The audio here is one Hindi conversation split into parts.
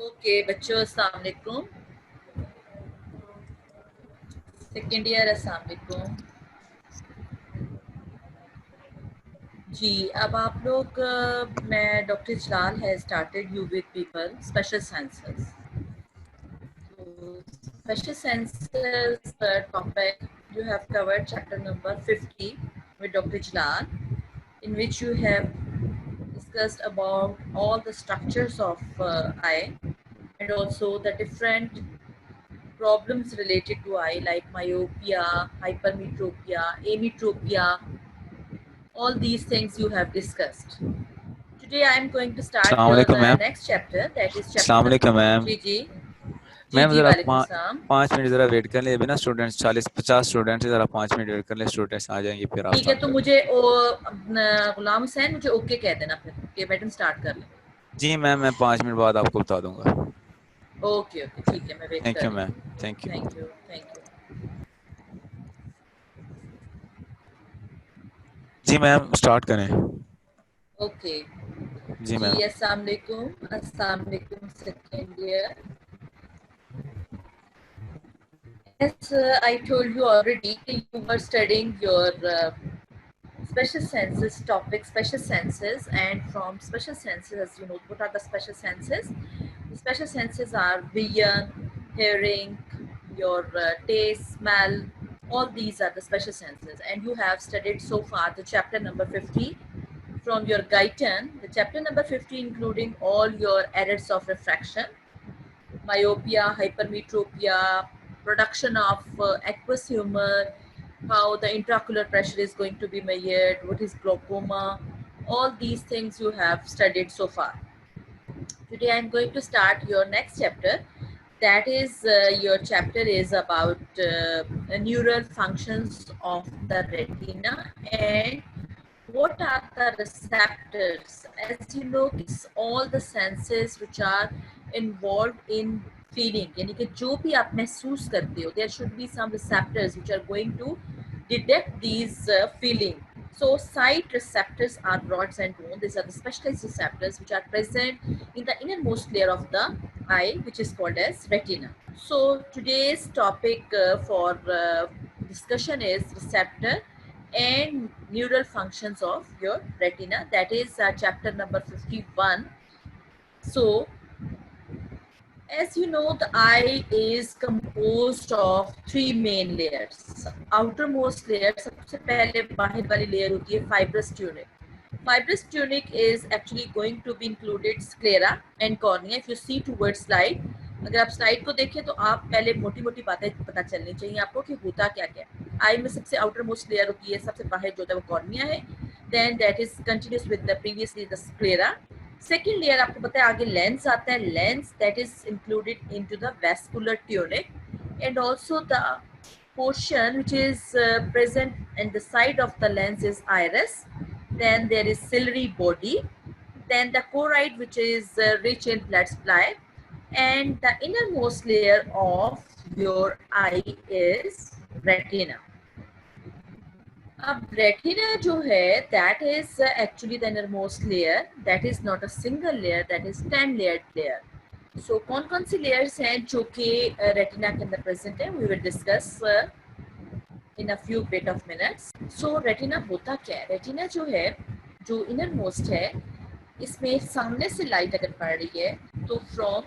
ओके बच्चों, अस्सलाम वालेकुम। सेकेंड ईयर, अस्सलाम वालेकुम जी। अब आप लोग मैं डॉक्टर जलाल है started you with people special sciences. Special sciences topic you have covered chapter number 50 with Dr. Jalal, in which you have discussed about all the structures of eye and also the different problems related to eye like myopia, hypermetropia, ametropia, all these things you have discussed. Today I am going to start अस्सलाम your वालेकुम ma'am. next chapter, that is chapter अस्सलाम वालेकुम मैम। जी जी जी मैम जी ज़रा वालेकुम सलाम। 5 मिनट ज़रा वेट कर ले। अभी ना स्टूडेंट्स 40-50 स्टूडेंट्स हैं, ज़रा 5 मिनट वेट कर ले। स्टूडेंट्स आ जाएंगे फिर आप ठीक है, स्टार्ट तो कर लें। मुझे गुलाम हुसैन मुझे ओके कह देना फिर कि मैडम स्टार्ट कर लें। जी मैम, मैं 5 मिनट बाद आपको बता दूंगा। ओके ओके ठीक है, मैं वेट थैंक कर यू रही मैम, हूँ। Thank you. Thank you thank you. जी मैम, स्टार्ट करें। ओके जी जी, मैम। अस्सलाम वालेकुम second year. As I told you already, you were studying your special senses topic, special senses, and from special senses, as you know, what are the special senses? The special senses are vision, hearing, your taste, smell. All these are the special senses, and you have studied so far the chapter number 50 from your Guyton. The chapter number 50 including all your errors of refraction, myopia, hypermetropia, production of aqueous humor, how the intraocular pressure is going to be measured, what is glaucoma, all these things you have studied so far. Today I am going to start your next chapter. That is, your chapter is about neural functions of the retina and what are the receptors. As you know, it's all the senses which are involved in feeling, यानी कि जो भी आप महसूस करते हो, there should be some receptors which are going to detect these feeling. So sight receptors are rods and bones. These are the specialized receptors which are present in the innermost layer of the eye, which is called as retina. So today's topic for discussion is receptor and neural functions of your retina. That is chapter number 51. So as you know, the eye is composed of three main layers. Outermost layer, सबसे पहले बाहर वाली layer होती है fibrous tunic. Fibrous tunic is actually going to be included sclera and cornea. If you see towards slide, अगर आप स्लाइड को देखें तो आप पहले मोटी मोटी बातें पता चलनी चाहिए आपको कि होता क्या क्या। आई में सबसे आउटर मोस्ट लेयर होती है, सबसे बाहर जो होता है वो कॉर्निया है, then that is continuous with the previously the sclera. Second layer आपको पता है आगे लेंस आता है, lens that is included into the vascular tunic and also the portion which is present in the side of the lens is iris, then there is ciliary body, then the choroid which is rich in blood supply, and the innermost layer of your eye is retina. अब रेटिना जो है that is actually the innermost layer, that is not a single layer, that is 10 layered layer. So कौन कौन सी layers हैं जो कि रेटिना के अंदर present है, we will discuss in a few bit of minutes. So retina होता क्या है? रेटिना जो है, जो innermost है, इसमें सामने से लाइट अगर पड़ रही है तो from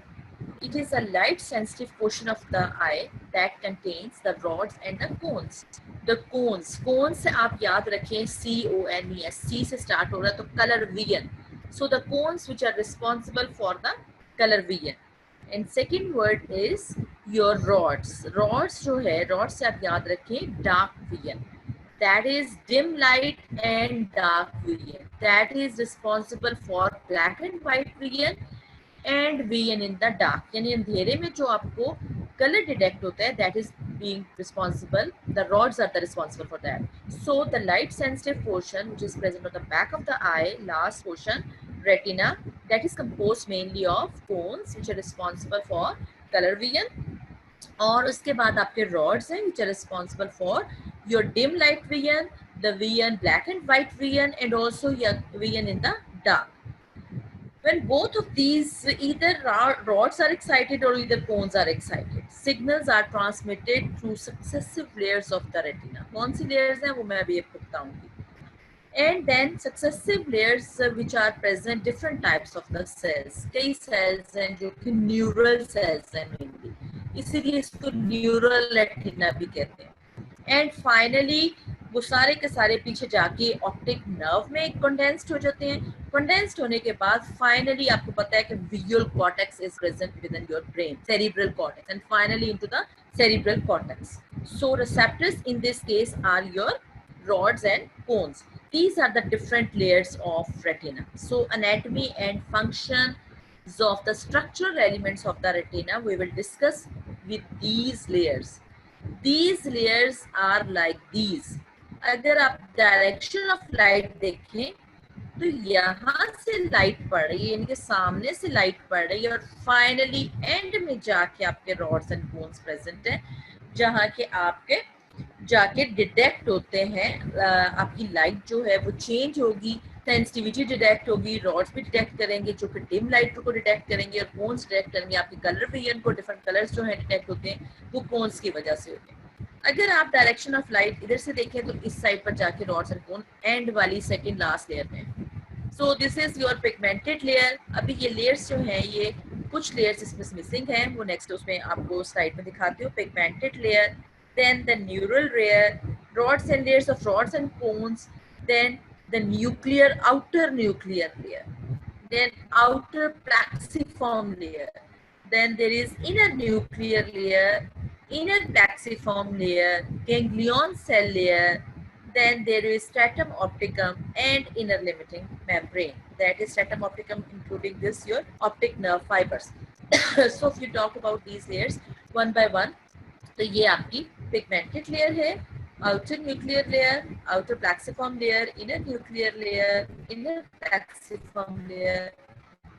it is a light sensitive portion of the eye that contains the rods and the cones. The cones से आप याद रखें CONES, C से start हो रहा है तो color vision. So the cones which are responsible for the color vision. And second word is your rods. Rods जो है, rods से आप याद रखें dark vision. That is dim light and dark vision. That is responsible for black and white vision and vision in the dark. यानी अंधेरे में जो आपको color detect होता है, that is being responsible. The rods are the responsible for that. So the light sensitive portion which is present on the back of the eye, last portion, retina, that is composed mainly of cones which are responsible for color vision. और उसके बाद आपके rods हैं which are responsible for your dim light vision, the vision, black and white vision, and also your vision in the dark. When both of these, either rods are excited or either cones are excited, signals are transmitted through successive layers of the retina. कौन सी layers हैं वो मैं अभी आपको बताऊंगी. And then successive layers which are present different types of the cells. कई cells हैं जो कि neural cells हैं mainly, इसीलिए इसको neural retina भी कहते हैं. And finally वो सारे के सारे पीछे जाके ऑप्टिक नर्व में कंडेंस्ड हो जाते हैं. कंडेंस्ड होने के बाद फाइनली आपको पता है कि visual cortex is present within your brain, cerebral cortex, and finally into the cerebral cortex. So receptors in this case are your rods and cones. These are the different layers of retina. So anatomy and functions of the structural elements of the retina we will discuss with these layers. These layers are like these. अगर आप डायरेक्शन ऑफ लाइट देखें तो यहाँ से लाइट पड़ रही है, इनके सामने से लाइट पड़ रही है और फाइनली एंड में जाके आपके रॉड्स एंड बोन्स प्रेजेंट है, जहाँ के आपके जाके डिटेक्ट होते हैं. आपकी लाइट जो है वो चेंज होगी, सेंसिटिविटी डिटेक्ट होगी, रॉड्स भी डिटेक्ट करेंगे जो कि डिम लाइट को डिटेक्ट करेंगे और कोन्स डिटेक्ट करेंगे. आपके कलर विजन को डिफरेंट कलर्स जो है डिटेक्ट होते हैं वो कोन्स की वजह से होते हैं. अगर आप डायरेक्शन ऑफ लाइट इधर से देखें तो इस साइड पर जाके रॉड्स एंड कोन एंड वाली सेकंड लास्ट लेयर में. सो this is your pigmented layer. अभी ये लेयर्स जो हैं ये कुछ लेयर्स इसमें मिसिंग हैं, वो नेक्स्ट उसमें आपको स्लाइड में दिखाती हूँ. Pigmented layer, then the neural layer, rods and layers of rods and cones, then the nuclear, outer nuclear layer, then outer plexiform layer, then there is inner nuclear layer, inner plexiform layer, ganglion cell layer, then there is stratum opticum and inner limiting membrane. That is stratum opticum including this your optic nerve fibers. So if you talk about these layers one by one, तो ये आपकी पिगमेंटेड लेयर है, outer nuclear layer, outer plexiform layer, inner nuclear layer, inner plexiform layer,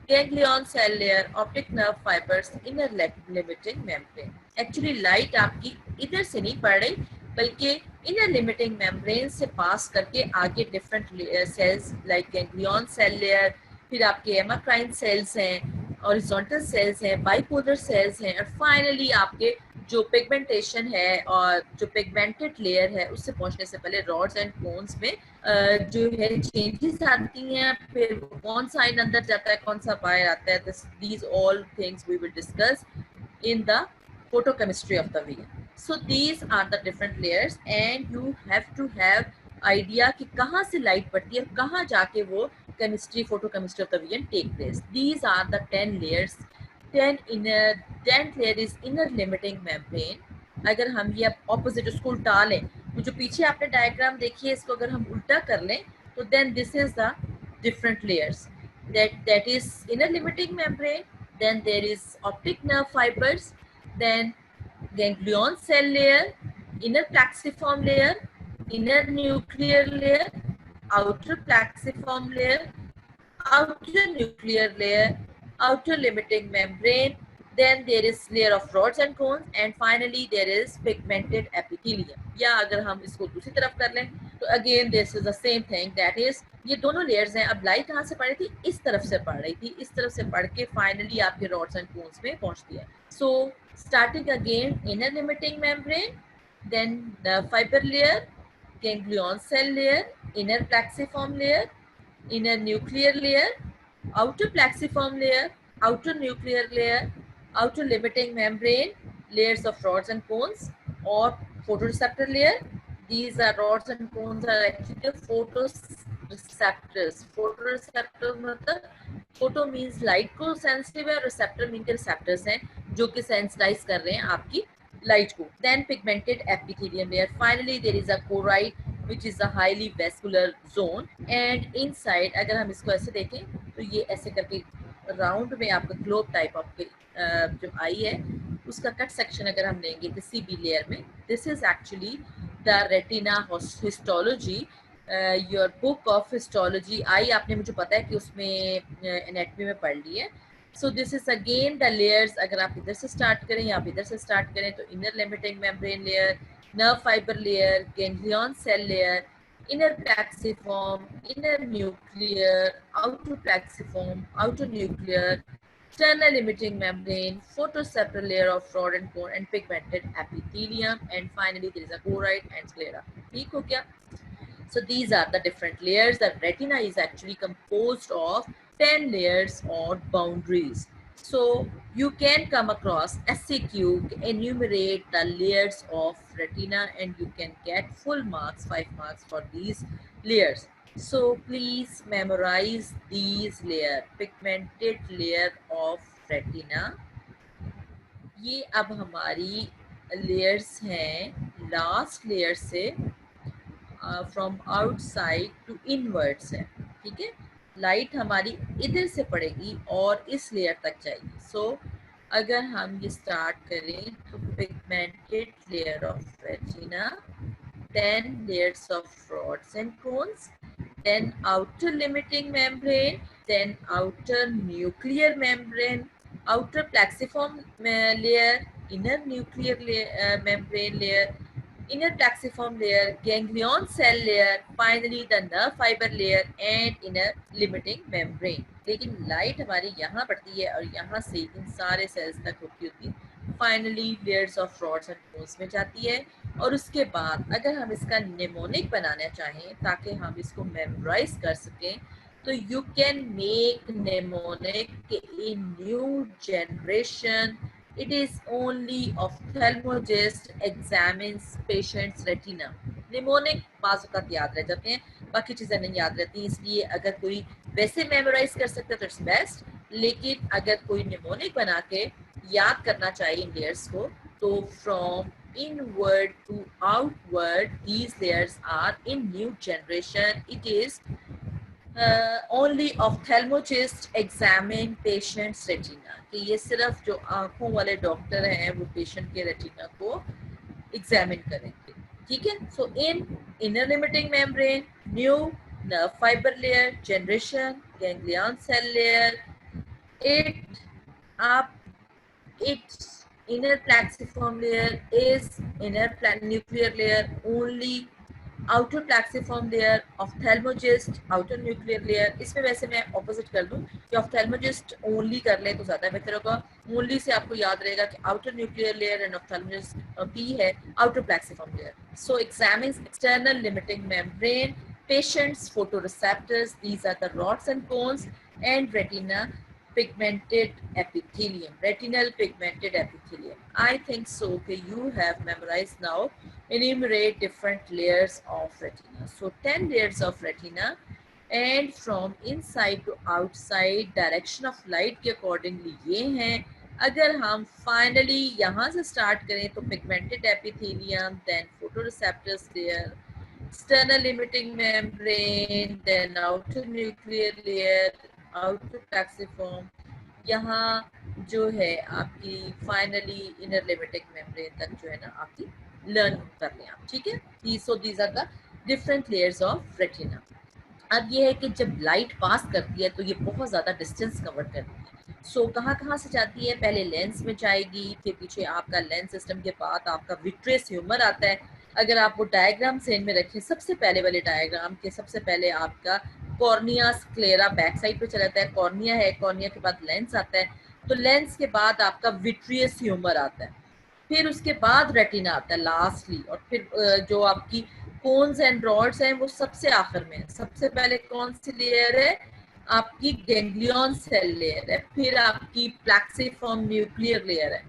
ganglion cell layer, optic nerve fibres, inner limiting membrane. Actually light आपकी इधर से नहीं पड़ रही बल्कि इनर लिमिटिंग मेम्ब्रेन से पास करके आगे different cells like ganglion cell layer, फिर आपके एमाक्राइन सेल्स हैं, हॉरिजॉन्टल सेल्स हैं, बाइपोलर सेल्स हैं, और फाइनली आपके जो पिगमेंटेशन है और जो पिगमेंटेड लेयर है उससे पहुंचने से पहले रॉड्स एंड कोन्स में जो है चेंजेस आती हैं. फिर कौन सा आइन अंदर जाता है, कौन सा बाहर आता है, these all things we will discuss in the photochemistry of the vision. So these are the different layers and you have to have idea कि कहाँ से लाइट पड़ती है, कहाँ जाके वो chemistry, photochemistry of the vision take place. These are the 10 layers. 10th layer is inner limiting membrane. अगर हम ये ऑपोजिट उसको उल्टा लें, तो जो पीछे आपने डायग्राम देखी है इसको अगर हम उल्टा कर लें तो then this is the different layers. That is inner limiting membrane, then there is optic nerve fibers, then ganglion cell layer, inner plexiform layer, inner nuclear layer, outer plexiform layer, outer nuclear layer, outer limiting membrane, then there is layer of rods and cones, and finally there is pigmented epithelium. या अगर हम इसको दूसरी तरफ कर लें तो again this is the same thing, that is ये दोनों layers हैं. अब लाइट कहाँ से पड़ रही थी, इस तरफ से पड़ रही थी, इस तरफ से पड़ के finally आपके rods and cones में पहुँचती है. So starting again, inner limiting membrane, then the fiber layer, ganglion cell layer, inner plexiform layer, inner nuclear layer, outer plexiform layer, outer nuclear layer, outer limiting membrane, layers of rods and cones, or photoreceptor layer. These are rods and cones are actually photoreceptors. Photoreceptors मतलब photo means light को sensitive है, receptor mean के receptors हैं जो कि sensitize कर रहे हैं आपकी light को. Then pigmented epithelium layer. Finally there is a choroid which is a highly vascular zone, and inside अगर हम इसको ऐसे देखें तो ये ऐसे करके राउंड में आपका ग्लोब टाइप आपके जो आई है उसका कट सेक्शन अगर हम लेंगे किसी भी लेयर में, this is actually the retina histology, your book of histology. I आपने मुझे पता है कि उसमें एनाटॉमी में पढ़ ली है. सो this is again the layers. अगर आप इधर से स्टार्ट करें या आप इधर से स्टार्ट करें तो inner limiting membrane layer, nerve fiber layer, ganglion cell layer, inner plexiform, inner nuclear, outer plexiform, outer nuclear, external limiting membrane, photoreceptor layer of rod and cone, and pigmented epithelium, and finally there is a choroid and sclera. ठीक हो गया? So these are the different layers. The retina is actually composed of 10 layers or boundaries. So you can come across SCQ, enumerate the layers of retina, and you can get full marks, 5 marks for these layers. So please memorize these layers. Pigmented layer of retina. ये अब हमारी layers हैं last layer से फ्रॉम आउटसाइड टू इनवर्ड्स है, ठीक है। लाइट हमारी इधर से पड़ेगी और इस लेयर तक जाएगी। सो अगर हम ये स्टार्ट करें तो pigmented layer of retina, 10 layers of rods and cones, then outer limiting membrane, then outer nuclear membrane, outer plexiform layer, inner nuclear membrane layer, inner plexiform layer, ganglion cell layer, finally the nerve fiber layer and inner limiting membrane. लेकिन लाइट हमारी यहाँ पड़ती है और यहाँ से इन सारे सेल्स तक होती होती finally layers of rods and cones में जाती है। और उसके बाद अगर हम इसका निमोनिक बनाना चाहें ताकि हम इसको मेमोराइज कर सकें तो you can make mnemonic in new generation. It is only ophthalmologist examines patient's retina. Mnemonic बाज़ औक़ात याद रह जाते हैं, बाकी चीज़ें नहीं याद रहती, इसलिए अगर कोई वैसे मेमोराइज कर सकते तो इट्स बेस्ट, लेकिन अगर कोई निमोनिक बना के याद करना चाहिए इन लेयर्स को तो from inward to outward these layers are in new generation. It is only ophthalmologist examine patient's retina, कि ये सिर्फ जो आंखों वाले डॉक्टर हैं वो पेशेंट के रेटिना को एग्जामिन करेंगे, ठीक है। So in inner limiting membrane, new nerve fiber layer, generation, ganglion cell layer, it up its inner plexiform layer is inner nuclear layer only, outer plexiform layer, ophthalmologist outer nuclear layer. इसमें वैसे मैं ऑपोजिट कर दूं कि ऑफ्थेल्मोजिस्ट ओनली कर ले तो ज़्यादा बेहतर होगा। ओनली से आपको याद रहेगा कि outer nuclear layer and ophthalmologist P है outer plexiform layer. So examines external limiting membrane, patient's photoreceptors, these are the rods and cones, and retina, pigmented epithelium, retinal pigmented epithelium. I think so okay, you have memorized now. Enumerate different layers of retina. So 10 layers of retina, and from inside to outside direction of light के accordingly ये हैं। अगर हम finally यहाँ से start करें तो pigmented epithelium, then photoreceptors layer, external limiting membrane, then outer nuclear layer, outer plexiform, यहाँ जो है आपकी फाइनली इनर लिमिटिंग मेम्ब्रेन तक जो है ना आपकी लर्न कर लें आप, ठीक है। So these are the different layers of retina. अब ये है कि जब लाइट पास करती है तो ये बहुत ज़्यादा डिस्टेंस कवर करती है। सो कहाँ कहाँ से जाती है, पहले लेंस में जाएगी, फिर पीछे आपका लेंस सिस्टम के बाद आपका विट्रियस ह्यूमर आता है। अगर आप वो डायग्राम सेन में रखें, सबसे पहले वाले डायग्राम के सबसे पहले आपका कॉर्निया स्क्लेरा बैक साइड पे चला जाता है, कॉर्निया है, कॉर्निया के बाद लेंस आता है, तो लेंस के बाद आपका विट्रियस ह्यूमर आता है, फिर उसके बाद रेटिना आता है लास्टली, और फिर जो आपकी कोन्स एंड रॉड्स हैं वो सबसे आखिर में। सबसे पहले कौन सी लेयर है, आपकी गैंग्लियन सेल लेयर है, फिर आपकी प्लेक्सिफॉर्म न्यूक्लियर लेयर है,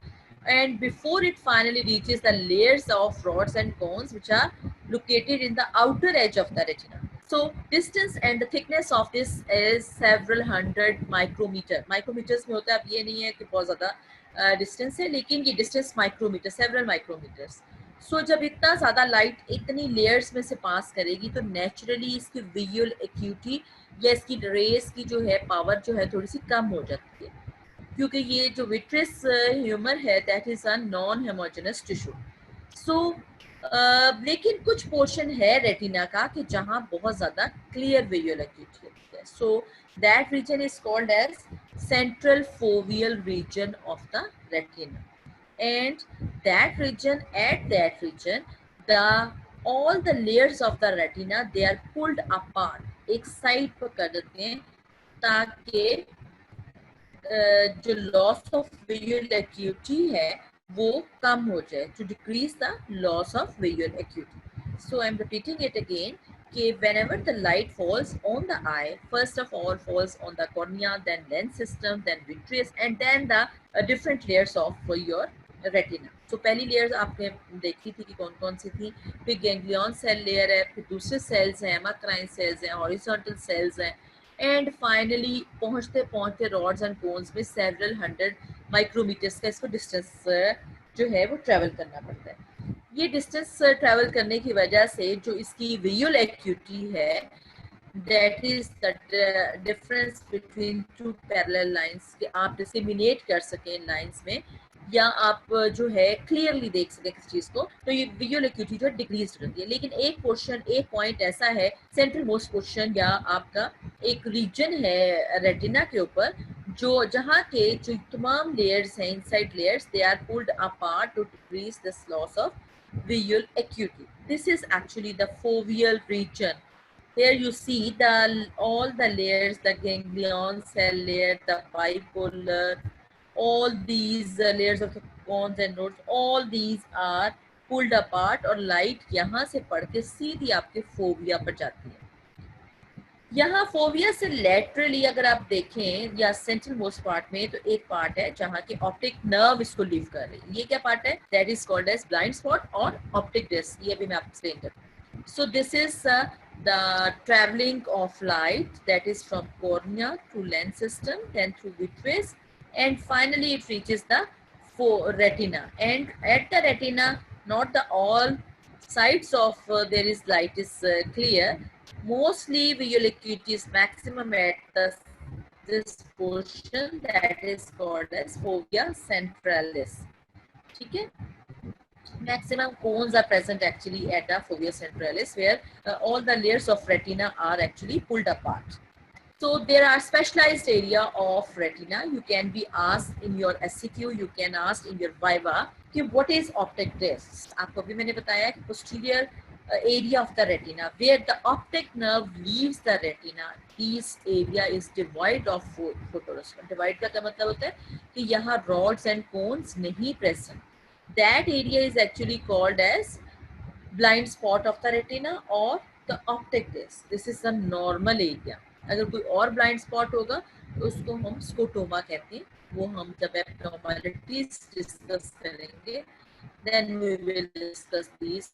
and before it finally reaches the layers of rods and cones which are located in the outer edge of the retina. So distance and the thickness of this is several hundred micrometer. Micrometers में होता है, अब ये नहीं है कि बहुत ज़्यादा डिस्टेंस है, लेकिन ये डिस्टेंस माइक्रोमीटर, सेवरल माइक्रोमीटर्स। सो जब इतना ज़्यादा लाइट इतनी लेयर्स में से पास करेगी तो नेचुरली इसकी विजुअल एक्यूटी या इसकी रेस की जो है पावर जो है थोड़ी सी कम हो जाती है, क्योंकि ये जो विट्रियस ह्यूमर है that is a non homogeneous tissue. So लेकिन कुछ पोर्शन है रेटिना का कि जहाँ बहुत ज़्यादा क्लियर विजुअल एक्यूटी होती है। So that region is called as central foveal region of the retina, and that region, at that region the all the layers of the retina they are pulled apart, एक साइड पर कर देते हैं ताकि जो लॉस ऑफ विजुअल एक्यूटी है वो कम हो जाए, to decrease the loss of visual acuity. So I am repeating it again कि whenever the light falls on the eye, first of all falls on the cornea, then lens system, then vitreous, and then the different layers of your retina. So पहली layers आपने देखी थी कि कौन कौन सी थी. फिर ganglion cell layer है, फिर दूसरे cells हैं, amacrine cells हैं, horizontal cells हैं, एंड फाइनली पहुंचते पहुंचते रॉड्स एंड कोन्स में सेवरल 100 माइक्रोमीटर्स का इसको डिस्टेंस जो है वो ट्रेवल करना पड़ता है. ये डिस्टेंस ट्रेवल करने की वजह से जो इसकी विजुअल एक्यूटी है that is the difference between two parallel lines कि आप डिस्क्रिमिनेट कर सकें लाइंस में या आप जो है क्लियरली देख सकें किस चीज को, तो ये विजुअल एक्यूटी जो डिक्रीज रहती है. लेकिन एक पोर्शन एक पॉइंट ऐसा है सेंट्रल मोस्ट पोर्शन या आपका एक रीजन है रेटिना के ऊपर जो जहाँ के जो तमाम लेयर्स हैं inside layers they are pulled apart to decrease this loss of visual acuity. This is actually the foveal region. Here you see all the layers, the ganglion cell layer, the bipolar, all these layers of the cones and nodes, all these are pulled apart और light यहाँ से पढ़ के सीधी आपके फोविया पर जाती है. यहाँ फोविया से लेटरली अगर आप देखें या सेंट्रल मोस्ट पार्ट में तो एक पार्ट है जहाँ की ऑप्टिक नर्व इसको लीव कर रही है. ये क्या पार्ट है? That is called as blind spot और ऑप्टिक डिस्क. ये भी मैं आपको एक्सप्लेन करती हूँ. So this is the traveling of light that is from cornea to lens system, then through vitreous, and finally it reaches the retina. And at the retina, not the all sides of there is light is clear. Mostly visual acuity is maximum at this portion that is called as fovea centralis. ठीक है? Maximum cones are present actually at the fovea centralis where all the layers of retina are actually pulled apart. So there are specialized area of retina. You can be asked in your SCQ, you can ask in your viva कि what is optic disc. आपको भी मैंने बताया कि posterior area of the retina where the optic nerve leaves the retina. This area is devoid of photoreceptors. Divide का क्या मतलब होता है कि यहाँ rods and cones नहीं present. That area is actually called as blind spot of the retina or the optic disc. This is the normal area. अगर कोई और ब्लाइंड स्पॉट होगा तो उसको हम स्कोटोमा कहते हैं. वो हम जब abnormalities डिस्कस करेंगे then we will discuss these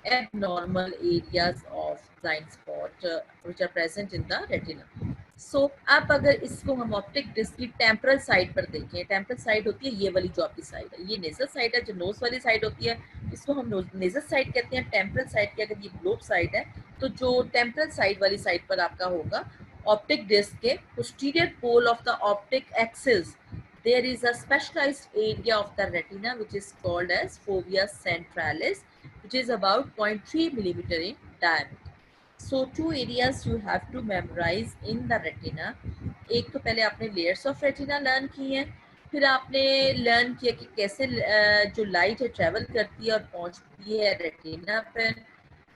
abnormal areas of blind spot which are present in the retina. So आप अगर इसको हम ऑप्टिक डिस्क की टेम्परल साइड पर देखें, टेम्परल साइड होती है ये वाली जो आपकी साइड है, ये नेजल साइड है, जो नोज वाली साइड होती है इसको हम नेजल साइड कहते हैं. टेम्परल साइड की अगर ये ग्लोब साइड है तो जो टेम्परल साइड वाली साइड पर आपका होगा ऑप्टिक डिस्क के posterior pole of the optic axis there is a specialized area of the retina which is called as fovea centralis, which is about 0.3 millimeter in diameter. So two areas you have to memorize in the retina. एक तो पहले आपने layers of retina learn की हैं, फिर आपने learn किया कि कैसे जो light है travel करती है और पहुंचती है retina पर.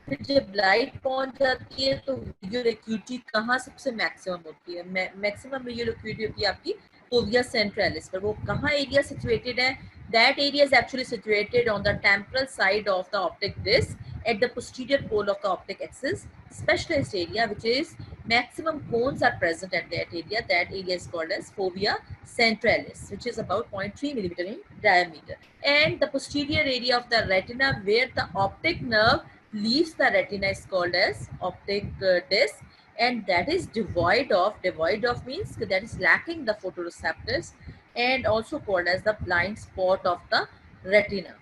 फिर जब लाइट पहुंच जाती है तो विजुअल एक्यूटी कहाँ सबसे मैक्सिमम होती है? मैक्सिमम विजुअल एक्यूटी होती है आपकी फोविया सेंट्रलिस पर. वो कहाँ एरिया सिचुएटेड है? That area is actually situated on the temporal side of the optic disc at the posterior pole of the optic axis. Specialized area which is maximum cones are present at that area. That area is called as fovea centralis, which is about 0.3 millimeter in diameter. And the posterior area of the retina where the optic nerve leaves the retina is called as optic disc, and that is devoid of means that is lacking the photoreceptors and also called as the blind spot of the retina.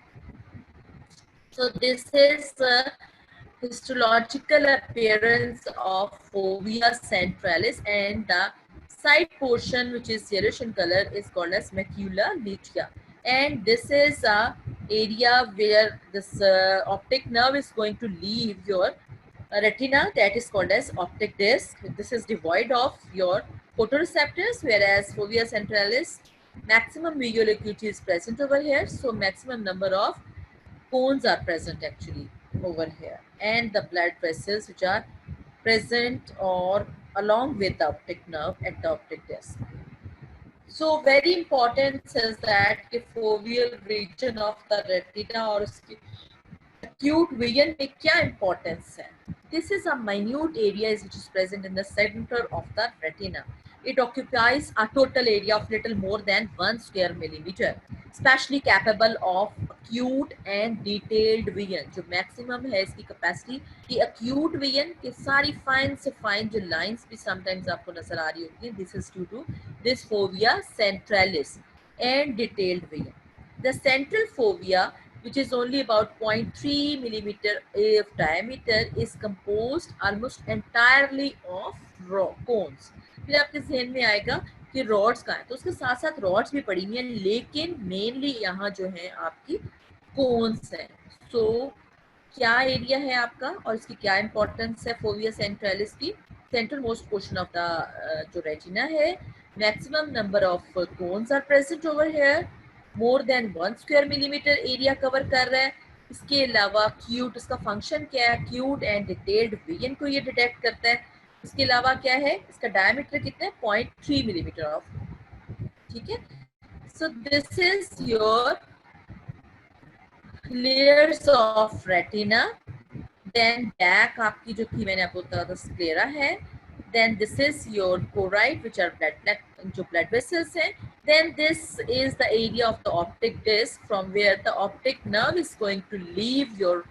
So this is histological appearance of fovea centralis, and the side portion which is yellowish in color is called as macula lutea, and this is a area where this optic nerve is going to leave your retina, that is called as optic disc. This is devoid of your photoreceptors, whereas fovea centralis maximum visual acuity is present over here, so maximum number of cones are present actually. over here, and the blood vessels which are present or along with the optic nerve at the optic disc. So very important is that कि foveal region of the retina और उसकी acute vision में क्या importance है? This is a minute area which is present in the center of the retina. It occupies a total area of little more than 1 square millimeter, especially capable of acute and detailed vision. जो maximum है इसकी capacity कि acute vision की सारी fine से fine जो lines भी sometimes आपको नजर आ रही होती हैं, this is due to this fovea centralis and detailed vision. The central fovea, which is only about 0.3 millimeter of diameter, is composed almost entirely of cones. फिर आपके जहन में आएगा कि रॉड्स कहाँ है, तो उसके साथ साथ रॉड्स भी पड़ी हुई हैं, लेकिन मेनली यहाँ जो है आपकी कोन्स हैं. सो क्या एरिया है आपका और इसकी क्या इंपॉर्टेंस है फोविया सेंट्रलिस की? Central most portion of the जो रेटिना है, maximum number of cones are present over here, more than 1 square millimetre area cover कर रहा है. इसके अलावा क्यूट, इसका फंक्शन क्या है? क्यूट एंड डिटेल्ड विजन को ये डिटेक्ट करता है. इसके अलावा क्या है? इसका डायमीटर कितना है? 0.3 मिलीमीटर ऑफ. ठीक है. सो this is your layers of retina. Then back आपकी जो थी मैंने आपको बताया था sclera है. Then this is your choroid which are जो blood vessels हैं. Then this is the area of the optic disc from where the optic nerve is going to leave your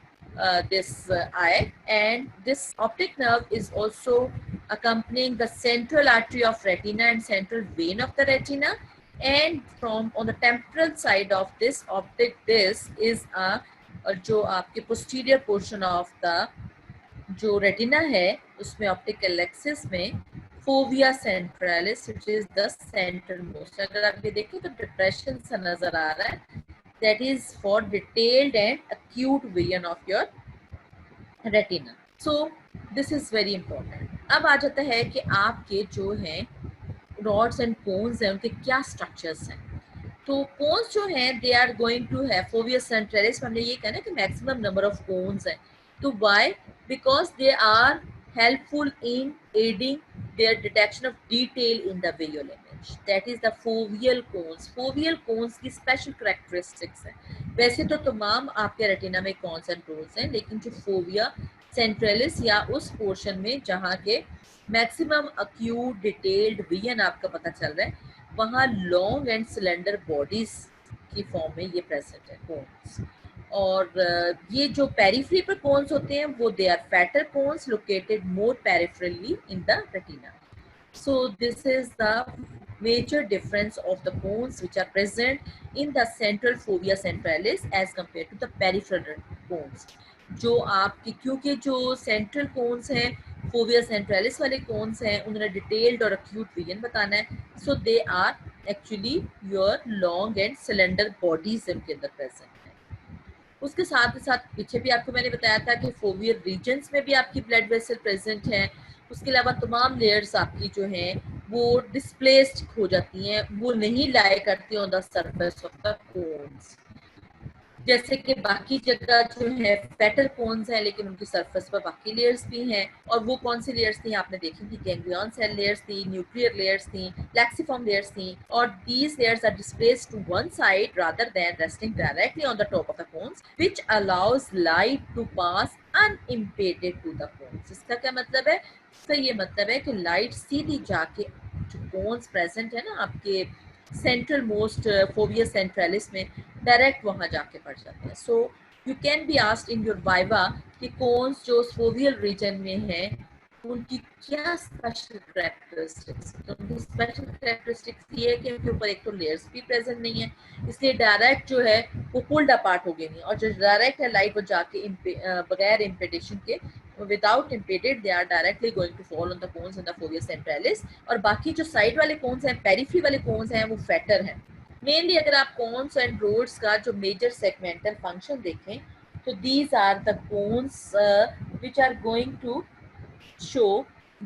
this eye, and this optic nerve is also accompanying the central artery of retina and central vein of the retina. And from on the temporal side of this optic disc is a जो आपके posterior portion of the जो रेटिना है उसमें ऑप्टिकल एक्सिस में fovea centralis which is the central most. अगर आप ये देखें तो डिप्रेशन सा नजर आ रहा है, that is for detailed and acute vision of your retina. So this is very important. अब आ जाता है कि आपके जो हैं रॉड्स एंड कोन्स हैं उनके क्या स्ट्रक्चर्स हैं. तो कोन्स जो हैं they are going to have fovea centralis. हमने ये कहना कि मैक्सिमम नंबर ऑफ कोन्स हैं. तो why? Because they are helpful in aiding their detection of detail in the visual image. That is the foveal cones. Foveal cones की special characteristics है. वैसे तो तमाम आपके रेटिना में cones and rows हैं, लेकिन जो फोविया सेंट्रलिस या उस पोर्शन में जहाँ के मैक्सिमम अक्यूट डिटेल्ड विजन आपका पता चल रहा है, वहाँ लॉन्ग एंड सिलेंडर बॉडीज की फॉर्म में ये प्रेजेंट है कोन्स. और ये जो पेरिफेरी पर कोन्स होते हैं वो they are fatter cones located more peripherally in the retina. So this is the major difference of the cones which are present in the central fovea centralis as compared to the peripheral cones. जो आपकी क्योंकि जो सेंट्रल कोन्स हैं फोविया सेंट्रलिस वाले कोन्स हैं उन्होंने डिटेल्ड और अक्यूट विजन बताना है. So they are actually your long and cylinder bodies इनके अंदर प्रेजेंट है. उसके साथ ही साथ पीछे भी आपको मैंने बताया था कि फोवियर रीजन्स में भी आपकी ब्लड वेसल प्रेजेंट हैं. उसके अलावा तमाम लेयर्स आपकी जो हैं वो डिस्प्लेस्ड हो जाती हैं, वो नहीं लाई करती on the surface of the cons. जैसे कि बाकी जगह जो है फैटर कोन्स हैं लेकिन उनकी सरफेस पर बाकी लेयर्स भी हैं. और वो कौन सी लेयर्स थी आपने देखी थी? गैंग्लियन सेल लेयर्स थी, न्यूक्लियर लेयर्स थी, प्लेक्सिफॉर्म लेयर्स थी. और these layers are displaced to one side rather than resting directly on the top of the cones which allows light to pass unimpeded to the cones. इसका क्या मतलब है? इसका ये मतलब है कि लाइट सीधी जाके जो कोन्स प्रेजेंट है ना आपके सेंट्रल मोस्ट फोविया सेंट्रलिस में डायरेक्ट वहां जाके पड़ जाते हैं. So you can be asked in your viva कि कोन्स जो फोवियल रीजन में है उनकी क्या स्पेशल कैरेक्टरिस्टिक्स. तो उनकी स्पेशल कैरेक्टरिस्टिक्स ये है कि उनके ऊपर एक तो लेयर्स भी प्रेजेंट नहीं है, इसलिए डायरेक्ट जो है वो पुल्ड अपार्ट हो गई नहीं. और जो डायरेक्ट है लाइट वो जाके बगैर इम्पेडेशन के without impeded they are directly going to fall on the cones in the fovea centralis. और बाकी जो साइड वाले कोन्स हैं, पेरिफेरी वाले कोन्स हैं, वो फैटर हैं. मेनली अगर आप कोन्स एंड रोड्स का जो मेजर सेगमेंटल फंक्शन देखें तो these are the cones which are going to show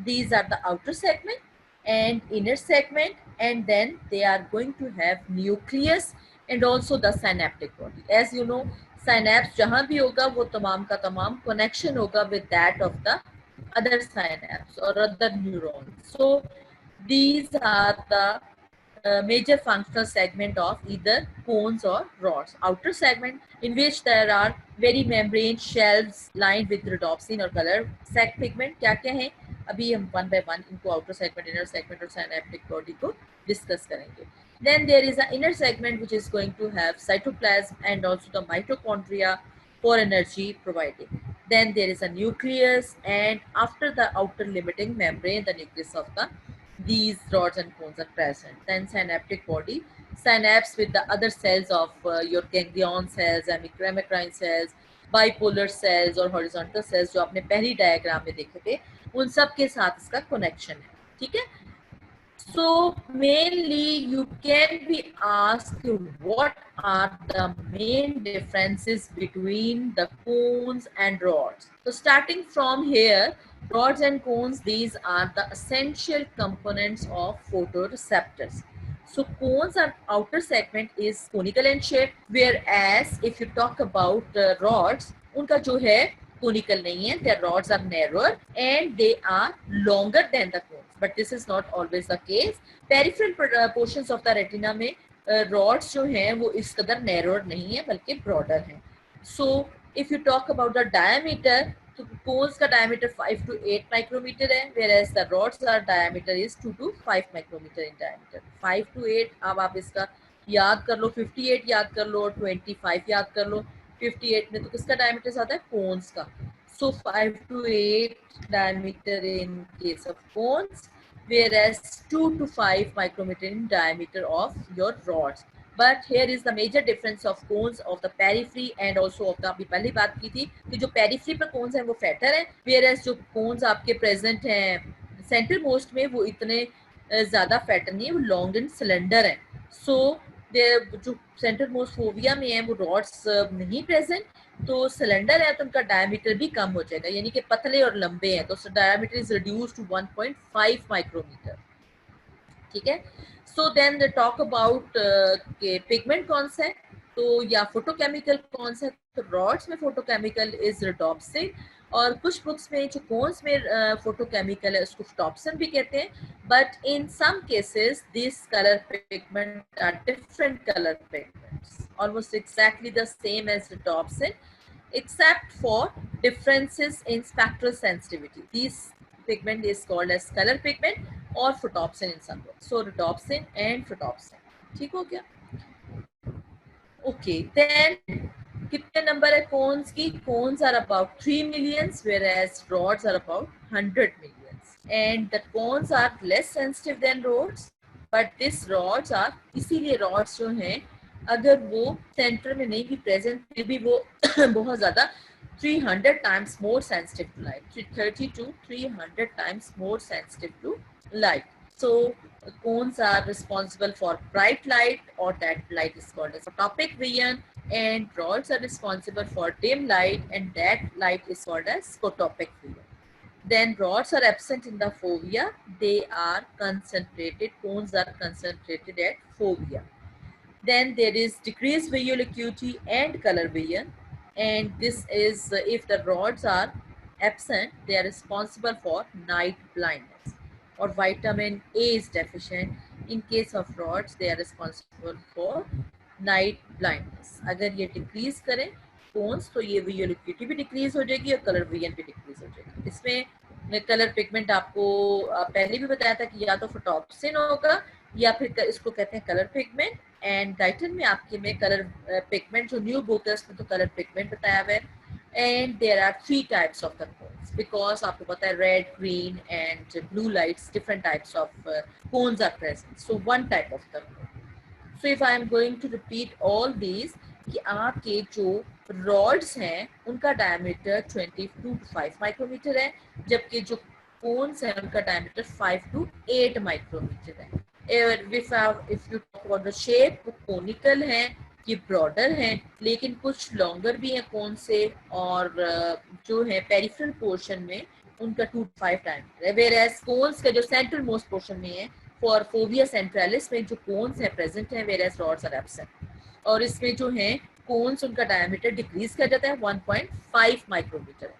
these are the outer segment and inner segment, and then they are going to have nucleus and also the synaptic body. As you know, synapse जहां भी होगा वो तमाम का तमाम कनेक्शन होगा with that of the other synapse or other neurons. So these are the major functional segment of either cones or rods. Outer segment in which there are very membrane shells lined with rhodopsin or color sac pigment. क्या क्या है अभी हम one by one इनको outer segment, inner segment और synaptic body को discuss करेंगे. Then there is an inner segment which is going to have cytoplasm and also the mitochondria for energy providing. Then there is a nucleus, and after the outer limiting membrane, the nucleus of the these rods and cones are present. Then synaptic body, synapse with the other cells of your ganglion cells, amacrine cells, bipolar cells और horizontal cells जो आपने पहली डायग्राम में देखे थे, उन सब के साथ इसका कनेक्शन है. ठीक है. So mainly you can be asked what are the main differences between the cones and rods. So starting from here, rods and cones, these are the essential components of photoreceptors. So cones are outer segment is conical in shape, whereas if you talk about rods, उनका जो है conical नहीं है, their rods are narrower and they are longer than the cones. But this is not always the case. Peripheral portions of the retina में rods जो हैं वो इस कदर narrower नहीं है बल्कि broader हैं. So if you talk about the diameter, तो cones का diameter 5 to 8 micrometer है, whereas the rods are diameter is 2 to 5 micrometer in diameter. 5 to 8 अब आप इसका याद कर लो, 58 याद कर लो, 25 याद कर लो. 58 में तो किसका डायमीटर ज्यादा है? कोन्स का. So 5 to 8 diameter in case of cones, whereas 2 to 5 micrometer in diameter of your rods. But here is the major difference of cones of the periphery and also of the अभी पहले बात की थी कि जो periphery पर cones हैं वो fatter हैं, whereas जो cones आपके present हैं center most में वो इतने ज़्यादा fatter नहीं है, वो long and slender हैं. So जो सेंटर मोस्ट फोविया में है वो रॉड्स नहीं प्रेजेंट, तो सिलेंडर है तो उनका डायमीटर भी कम हो जाएगा, यानी कि पतले और लंबे हैं, तो diameter is reduce to 1.5 micrometre. ठीक है. सो देन टॉक अबाउट के पिगमेंट कौन सा है तो या फोटोकेमिकल कौन सा है, तो रॉड्स में फोटोकेमिकल इज रिडॉप्सिन, और कुछ बुक्स में जो कोन्स में फोटोकेमिकल है उसको फोटॉप्सिन भी कहते हैं. But in some cases this colour pigment are different colour pigments, almost exactly the same as rhodopsin except for differences in spectral sensitivity. These pigment is called as color pigment or photopsin in some books. So rhodopsin and photopsin. ठीक हो गया? Okay, then कितने नंबर है cones की? Cones are about 3 millions, whereas rods are about 100 millions. And the cones are less sensitive than rods, but these rods are, इसीलिए rods जो हैं अगर वो सेंटर में नहीं भी प्रेजेंट फिर भी वो बहुत ज़्यादा 300 times more sensitive to light, 330 to 300 times more sensitive to light. So cones are responsible for bright light, or that light is called as photopic vision, and rods are responsible for dim light, and that light is called as photopic vision. Then rods are absent in the fovea. They are concentrated. Cones are concentrated at fovea. Then there is decreased visual acuity and color vision, and this is if the rods are absent, they are responsible for night blindness, or vitamin A is deficient. In case of rods, they are responsible for night blindness. अगर ये decrease करें cones तो ये visual acuity भी decrease हो जाएगी और color vision भी decrease हो जाएगी. इसमें कलर पिगमेंट आपको पहले भी बताया था कि या तो फोटॉप्सिन होगा या फिर इसको कहते हैं कलर पिगमेंट. एंड टाइटल में आपके में कलर पिगमेंट जो न्यू बुक है उसमें तो कलर पिगमेंट बताया हुआ है. And there are 3 types of the cones, because आपको पता है red, green and blue lights, different types of cones are present. So one type of the cone. So if I am going to repeat all these कि आपके जो रॉड्स हैं उनका डायमीटर 22 to 5 माइक्रोमीटर है, जबकि जो कोन्स हैं उनका डायमीटर 5 to 8 माइक्रोमीटर है. If you talk about the shape, वो कोनिकल हैं, ये ब्रॉडर हैं, लेकिन कुछ लॉन्गर भी हैं कोन से, और जो है पेरिफेरल पोर्शन में उनका 2 to 5 डायमीटर है. वेयरएज कोन्स का जो सेंट्रल मोस्ट पोर्शन में है फॉर फोविया सेंट्रलिस में जो कोन्स हैं प्रेजेंट हैं, वेयरएज रॉड्स आर एब्सेंट. और इसमें जो है कोन्स उनका डायमीटर डिक्रीज कर जाता है, 1.5 माइक्रोमीटर।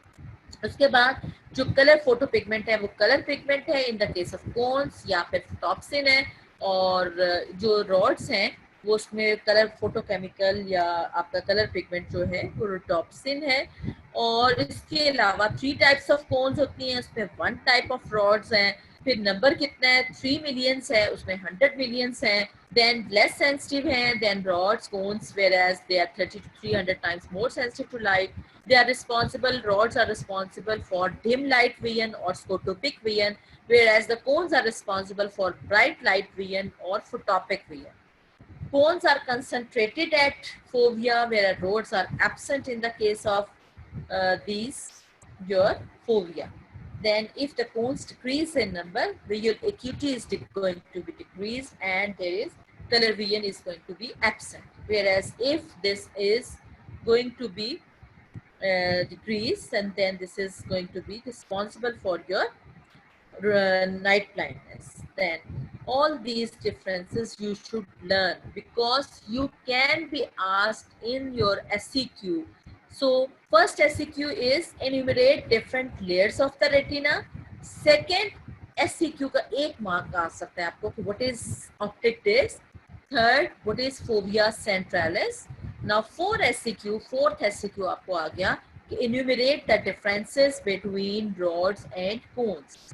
उसके बाद जो कलर फोटो पिगमेंट है वो कलर पिगमेंट है in the case of cones, या फिर टॉक्सिन है, और जो रॉड्स हैं वो उसमें कलर फोटोकेमिकल या आपका कलर पिगमेंट जो है वो टॉक्सिन है। और इसके अलावा 3 टाइप्स ऑफ कोन्स होती हैं, उसमें 1 टाइप ऑफ रॉड्स हैं। फिर नंबर कितना है, 3 मिलियंस है, उसमें 100 मिलियंस हैं। then less sensitive हैं than rods, cones, whereas they are 30 to 300 times more sensitive to light. They are responsible, rods are responsible for dim light vision or scotopic vision, whereas the cones are responsible for bright light vision or photopic vision. Cones are concentrated at fovea, whereas rods are absent in the case of these your fovea. Then if the cones decrease in number, visual acuity is going to be decreased and there is color vision is going to be absent. Whereas if this is going to be decreased, and then this is going to be responsible for your night blindness. Then all these differences you should learn because you can be asked in your SEQ. So first SEQ is enumerate different layers of the retina. Second SEQ का एक मार्क आ सकता है आपको कि what is optic disc. Third, what is fovea centralis. Now fourth SEQ आपको आ गया कि enumerate the differences between rods and cones.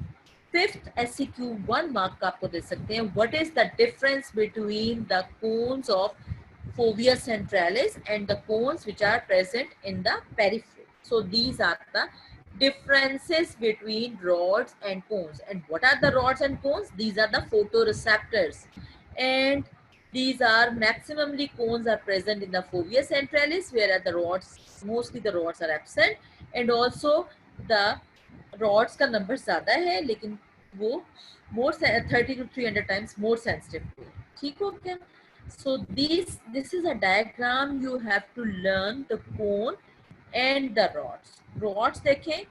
Fifth SEQ 1 mark का आपको दे सकते हैं, what is the difference between the cones of fovea centralis and the cones which are present in the periphery. So these are the differences between rods and cones. And what are the rods and cones? These are the photoreceptors, and these are maximally cones are present in the fovea centralis, whereas the rods, mostly the rods are absent, and also the rods का नंबर ज्यादा है लेकिन वो more 30 to 300 times more sensitive. ठीक हो क्या? So this is a diagram you have to learn the cone and the rods. Rods देखें,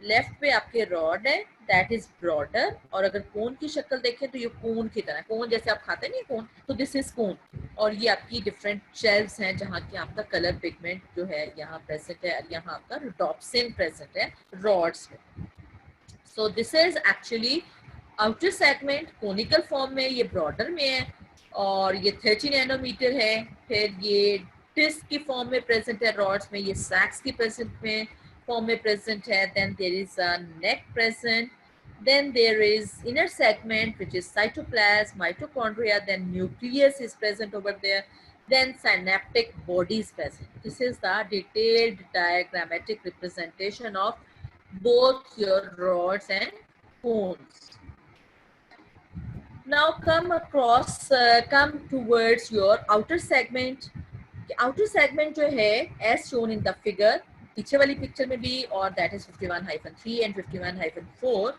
लेफ्ट पे आपके रॉड है दैट इज ब्रॉडर, और अगर कोन की शक्ल देखें तो ये कोन की तरह, कोन जैसे आप खाते नहीं कोन, तो दिस इज कोन। और ये आपकी डिफरेंट शेल्व्स हैं जहाँ की आपका कलर पिगमेंट जो है यहाँ प्रेजेंट है, और यहाँ आपका रोडोप्सिन प्रेजेंट है रॉड्स में। सो this is actually outer segment conical form में, ये ब्रॉडर में है और ये 30 नैनोमीटर है। फिर ये डिस्क की फॉर्म में प्रेजेंट है रॉड्स में, ये सैक्स की प्रेजेंट में form में present है, then there is a neck present, then there is inner segment which is cytoplasm, mitochondria, then nucleus is present over there, then synaptic body is present. This is the detailed diagrammatic representation of both your rods and cones. Now come towards your outer segment. Outer segment जो है as shown in the figure, पीछे वाली पिक्चर में भी, और that is 51-3 and 51-4,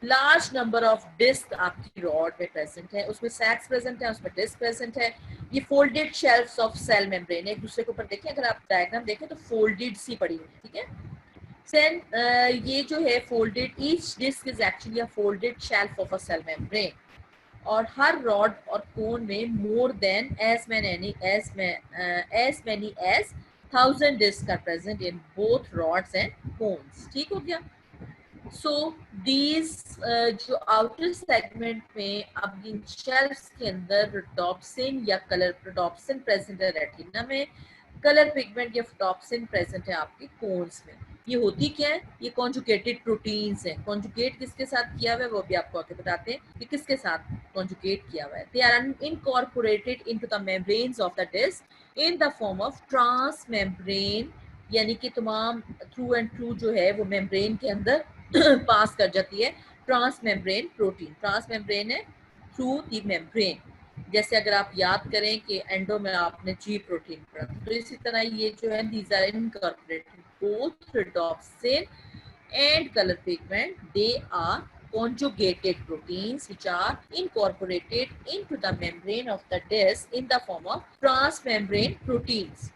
large number of disc आपकी रॉड में प्रेजेंट है, उसमें सैक्स प्रेजेंट है, उसमें डिस्क प्रेजेंट है। ये folded shelves of cell membrane एक दूसरे के ऊपर देखें, अगर आप डायग्राम देखें तो फोल्डेड सी पड़ी हुई, ठीक है। देन ये जो है folded, each disc is actually a folded shelf of a cell membrane, और हर रॉड और कोन में more than as many as 1000 disc are present in both rods and cones. ठीक हो गया? सो दीज जो आउटर सेगमेंट में अब इन शेल्फ्स के अंदर रोडोप्सिन या कलर रोडोप्सिन प्रेजेंट है रेटिना में, कलर पिगमेंट या फोटोप्सिन प्रेजेंट है आपके कोन्स में। ये होती क्या है? ये कॉन्जुगेटेड प्रोटीन्स हैं। कॉन्जुगेट किसके साथ किया हुआ है वो भी आपको आगे बताते हैं कि किसके साथ कॉन्जुगेट किया हुआ है। They are incorporated into the membranes of the disc in the form of trans membrane, यानी कि तमाम थ्रू एंड थ्रू जो है वो मेम्ब्रेन के अंदर पास कर जाती है trans membrane protein. Trans membrane है थ्रू द मेम्ब्रेन। जैसे अगर आप याद करें कि एंडो में आपने जी प्रोटीन पढ़ा, तो इसी तरह ये जो है these are incorporated both rhodopsin and color pigment. They are conjugated proteins which are incorporated into the membrane of the disc in the form of transmembrane proteins.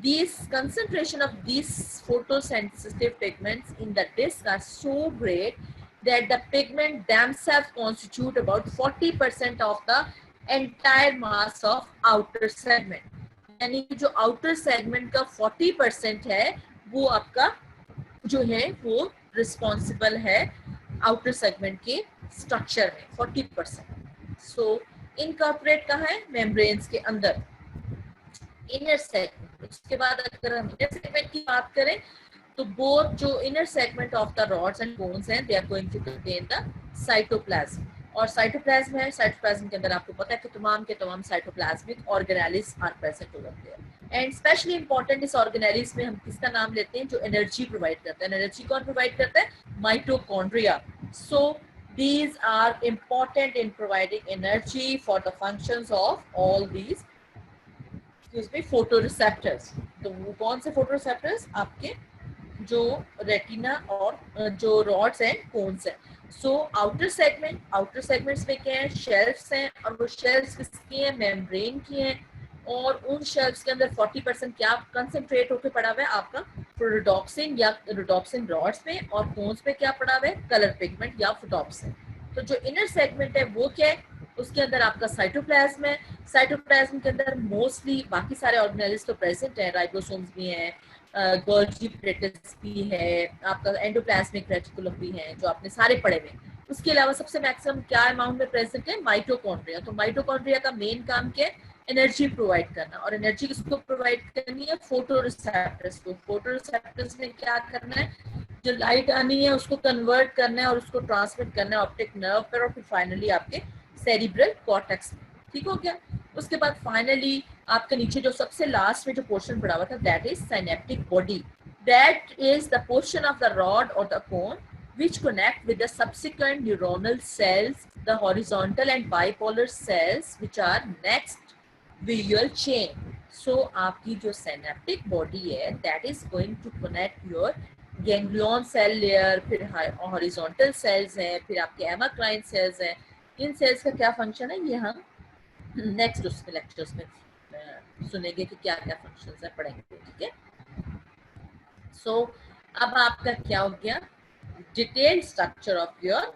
These concentration of these photosensitive pigments in the disc are so great that the pigment themselves constitute about 40% of the entire mass of outer segment. यानी कि जो आउटर सेगमेंट का 40% है वो आपका जो है वो रिस्पॉन्सिबल है आउटर सेगमेंट के स्ट्रक्चर में 40%। सो इनकॉर्पोरेट कहाँ है? मेम्ब्रेन्स के अंदर, इनर सेगमेंट। उसके बाद अगर हम इनर सेगमेंट की बात करें तो बोथ जो inner segment of the rods and cones हैं they are going to contain the cytoplasm. और साइटोप्लाज्म है, साइटोप्लाज्म के अंदर आपको पता है कि तमाम के तमाम cytoplasmic organelles are present over there. And specially important इस ऑर्गेनेलिस में हम किसका नाम लेते हैं? जो एनर्जी प्रोवाइड करता है। एनर्जी कौन प्रोवाइड करता है? Mitochondria. So these are important in providing energy for the functions of all these photoreceptors. तो वो कौन से फोटोरिसेप्टर्स? आपके जो रेटिना और जो रॉड्स एंड कोन्स है। So outer segment, outer segments में क्या है? शेल्फ्स हैं, और वो शेल्फ्स किसकी हैं? मेम्ब्रेन की हैं। और उन शेल्फ्स के अंदर 40% क्या कंसंट्रेट होकर पड़ा हुआ है? आपका रोडोप्सिन या रोडोप्सिन रॉड्स में, और कोन्स में क्या पड़ा हुआ है? कलर पिगमेंट या फोटोप्सिन। तो जो इनर सेगमेंट है वो क्या है? उसके अंदर आपका साइटोप्लाज्म है। साइटोप्लाज्म के अंदर मोस्टली बाकी सारे ऑर्गेनेल्स तो प्रेजेंट है, राइबोसोम्स भी हैं, गोल्गी प्लेटेट्स भी है, आपका एंडोप्लाज्मिक रेटिकुलम भी है, जो आपने सारे पढ़े हुए। उसके अलावा सबसे मैक्सिमम क्या अमाउंट में प्रेजेंट है? माइटोकॉन्ड्रिया। तो माइटोकॉन्ड्रिया का मेन काम क्या है? एनर्जी प्रोवाइड करना। और एनर्जी किसको प्रोवाइड करनी है? फोटोरिसेप्टर्स को। फोटोरिसेप्टर्स ने क्या करना है? जो लाइट आनी है उसको कन्वर्ट करना है और उसको ट्रांसमिट करना है ऑप्टिक नर्व पर, और फिर फाइनली आपके सेरिब्रल कॉर्टेक्स में। ठीक हो गया? उसके बाद फाइनली आपके नीचे जो सबसे लास्ट में जो पोर्शन पड़ा हुआ था that is synaptic body. That is the portion of the rod और the cone which connect with the subsequent neuronal cells, the horizontal and bipolar cells which are next visual chain. So आपकी जो synaptic body है that is going to connect your ganglion cell layer, फिर horizontal cells हैं, फिर आपके amacrine cells हैं। इन cells का क्या फंक्शन है ये हम नेक्स्ट उसमें लेक्चर्स में सुनेंगे कि क्या क्या फंक्शंस है, पढ़ेंगे। ठीक है? सो अब आपका क्या हो गया? Detailed structure of your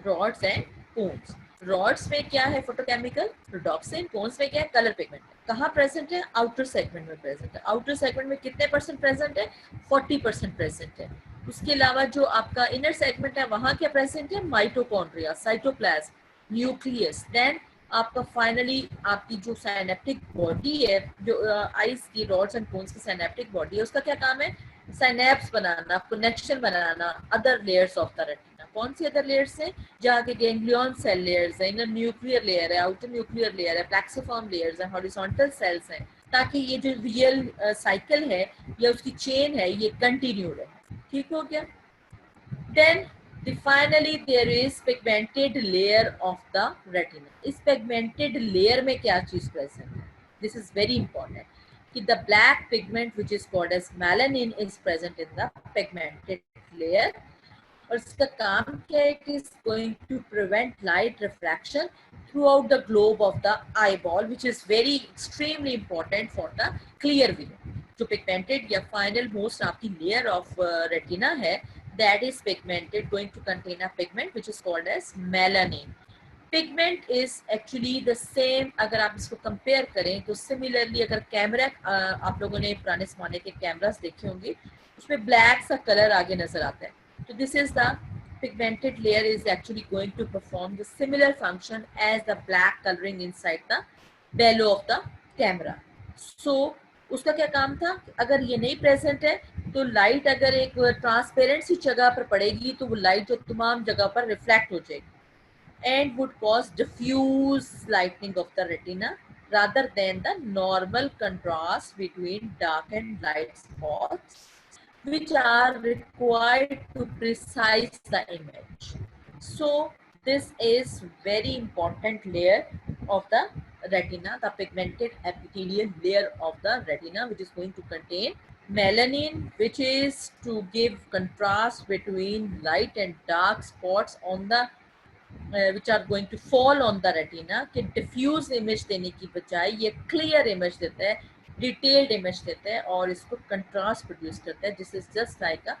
rods and cones. Rods में क्या है? Photochemical rhodopsin. कोन्स में क्या है? Colour pigment. कहाँ प्रेजेंट है? आउटर सेगमेंट में प्रेजेंट है। आउटर सेगमेंट में कितने परसेंट प्रेजेंट है? 40% प्रेजेंट है। उसके अलावा जो आपका इनर सेगमेंट है वहां क्या प्रेजेंट है? Mitochondria, cytoplasm, nucleus. देन आपका फाइनली आपकी जो साइनेप्टिक बॉडी है, जो आईज की रॉड्स एंड कोन्स की साइनेप्टिक बॉडी है, उसका क्या काम है? Synapse banana, connection banana other layers of the retina. कौन सी अदर लेयर्स है? जहाँ के गैंग्लियन सेल लेयर्स है, इनर न्यूक्लियर लेयर है, आउटर न्यूक्लियर लेयर है, प्लेक्सिफॉर्म लेयर्स है, हॉरिजॉन्टल सेल्स हैं, ताकि ये जो रियल साइकिल है या उसकी चेन है ये कंटिन्यू रहे। ठीक हो गया? Then finally there is pigmented layer of the retina. इस pigmented layer में क्या चीज present है? This is very important कि the black pigment which is called as melanin is present in the pigmented layer. और इसका काम क्या है? It is going to prevent light refraction throughout the globe of the eyeball, which is very extremely important for the clear vision. जो pigmented या final most आपकी layer of retina है that is pigmented, going to contain a pigment which is called as melanin. Pigment is actually the same. अगर आप इसको कंपेयर करें तो सिमिलरली अगर कैमरा आप लोगों ने पुराने जमाने के कैमरास देखे होंगे उसमें ब्लैक सा कलर आगे नजर आता है, तो this is the pigmented layer is actually going to perform the similar function as the black coloring inside the bellow of the camera. So उसका क्या काम था? अगर ये नहीं प्रेजेंट है तो लाइट अगर एक ट्रांसपेरेंट सी जगह पर पड़ेगी तो वो लाइट जो तमाम जगह पर रिफ्लेक्ट हो जाएगी and would cause diffuse lightening of the retina rather than the normal contrast between dark and light spots which are required to precise the image. So this is very important layer of the retina, the pigmented epithelial layer of the retina, which is going to contain melanin, which is to give contrast between light and dark spots on the which are going to fall on the retina कि diffuse image देने की बजाय ये clear image देता है, detailed image देता है और इसको contrast produce करता है। This is just like a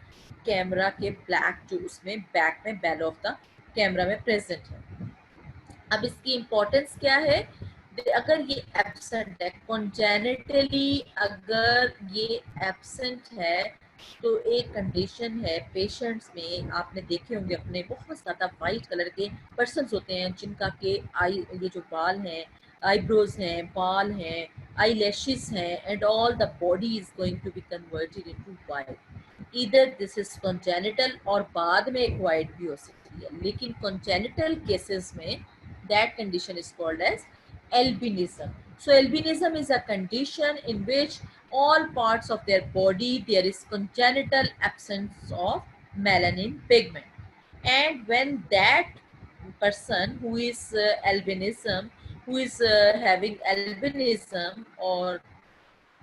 camera के black जो उसमें बैक में बैल ऑफ द कैमरा में प्रेजेंट है। अब इसकी इम्पोर्टेंस क्या है? अगर ये एब्सेंट है कॉन्जेनिटली, अगर ये एब्सेंट है तो एक कंडीशन है पेशेंट्स में, आपने देखे होंगे अपने बहुत ज़्यादा वाइट कलर के पर्सन्स होते हैं जिनका के आई, ये जो बाल हैं, आईब्रोज हैं, बाल हैं, आई लैशेस हैं, and all the body is going to be converted into white. इधर दिस इज कॉन्जेनिटल और बाद में एक्वायर्ड भी हो सकती है, लेकिन कॉन्जेनिटल केसेस में that condition is called as albinism. So albinism is a condition in which all parts of their body there is congenital absence of melanin pigment, and when that person who is albinism, who is having albinism or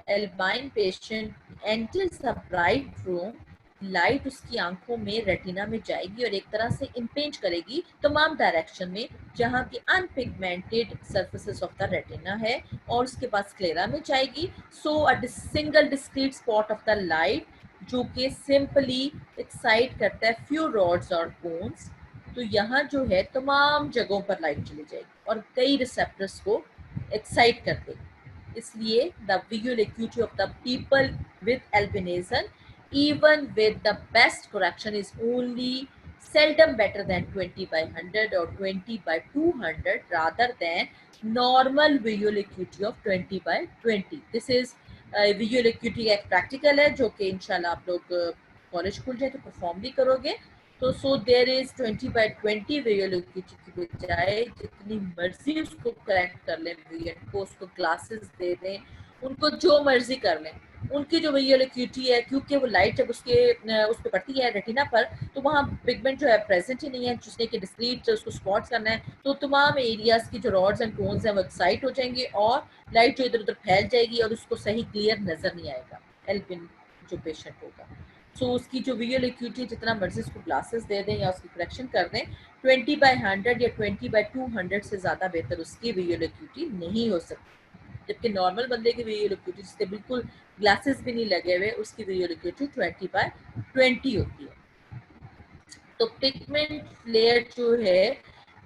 albine patient enters a bright room, light उसकी आंखों में रेटिना में जाएगी और एक तरह से इम्पेंज करेगी तमाम डायरेक्शन में जहाँ की unpigmented surfaces of the retina है, और उसके बाद स्क्लेरा में जाएगी। So a single discrete spot of the light जो कि सिंपली एक्साइट करता है फ्यू रॉड्स और कोन्स, तो यहाँ जो है तमाम जगहों पर लाइट चली जाएगी और कई रिसेप्टर्स को एक्साइट कर देगी। इसलिए the visual acuity of the people with albinism, even with the best correction, is only seldom better than 20 by 100 or 20 by 200 rather than normal visual acuity of 20 by 20. This is visual acuity का एक प्रैक्टिकल है जो कि इंशाल्लाह आप लोग कॉलेज खुल जाए तो परफॉर्म भी करोगे। तो so there is 20 by 20 visual acuity की बजाय जितनी मर्जी उसको करेक्ट कर लें विजुअल को, उसको ग्लासेस दे दें, उनको जो मर्जी कर लें, उनकी जो विजुअल acuity है, क्योंकि वो लाइट जब उसके उस पर पड़ती है रेटिना पर तो वहाँ पिगमेंट जो है प्रेजेंट ही नहीं है जिसने कि डिस्क्रीट उसको स्पॉट्स करना है, तो तमाम एरियाज की जो रॉड्स एंड कोन्स हैं वो एक्साइट हो जाएंगे और लाइट जो इधर उधर फैल जाएगी और उसको सही क्लियर नजर नहीं आएगा एल्बिन जो पेशेंट होगा। सो उसकी जो विजुअल एक्यूटी जितना मर्जी उसको ग्लासेस दे दें या उसकी करेक्शन कर दें, 20 by 100 या 20 by 200 से ज़्यादा बेहतर उसकी विजुअल एक्यूटी नहीं हो सकती, जबकि नॉर्मल बंदे की विजुअल एक्यूटी जिससे बिल्कुल ग्लासेस भी नहीं लगे हुए उसकी विजुअल एक्यूटी 20 by 20 होती है। तो पिगमेंट लेयर जो है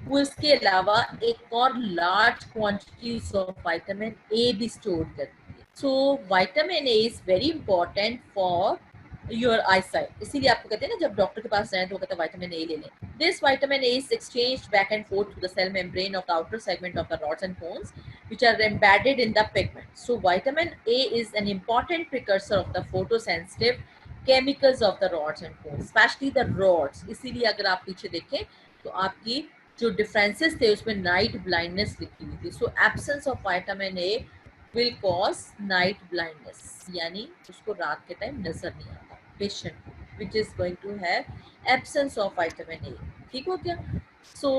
वो इसके अलावा एक और लार्ज क्वांटिटीज ऑफ विटामिन ए भी स्टोर करती है। So vitamin A is very important for your eyesight, इसीलिए आपको कहते हैं ना जब डॉक्टर के पास जाए तो वो कहते हैं विटामिन ए ले लें। This vitamin A is exchanged back and forth through the cell membrane of the outer segment of the rods and cones which are embedded in the pigment. So vitamin A is an important precursor of the photosensitive chemicals of the rods and cones, especially the rods। इसीलिए अगर आप पीछे देखें तो आपकी जो डिफरेंसेस थे उसमें नाइट ब्लाइंडनेस लिखी हुई थी। So absence of vitamin A will cause night blindness, यानी उसको रात के टाइम नजर नहीं आता patient which is going to have absence of vitamin A. ठीक हो गया। सो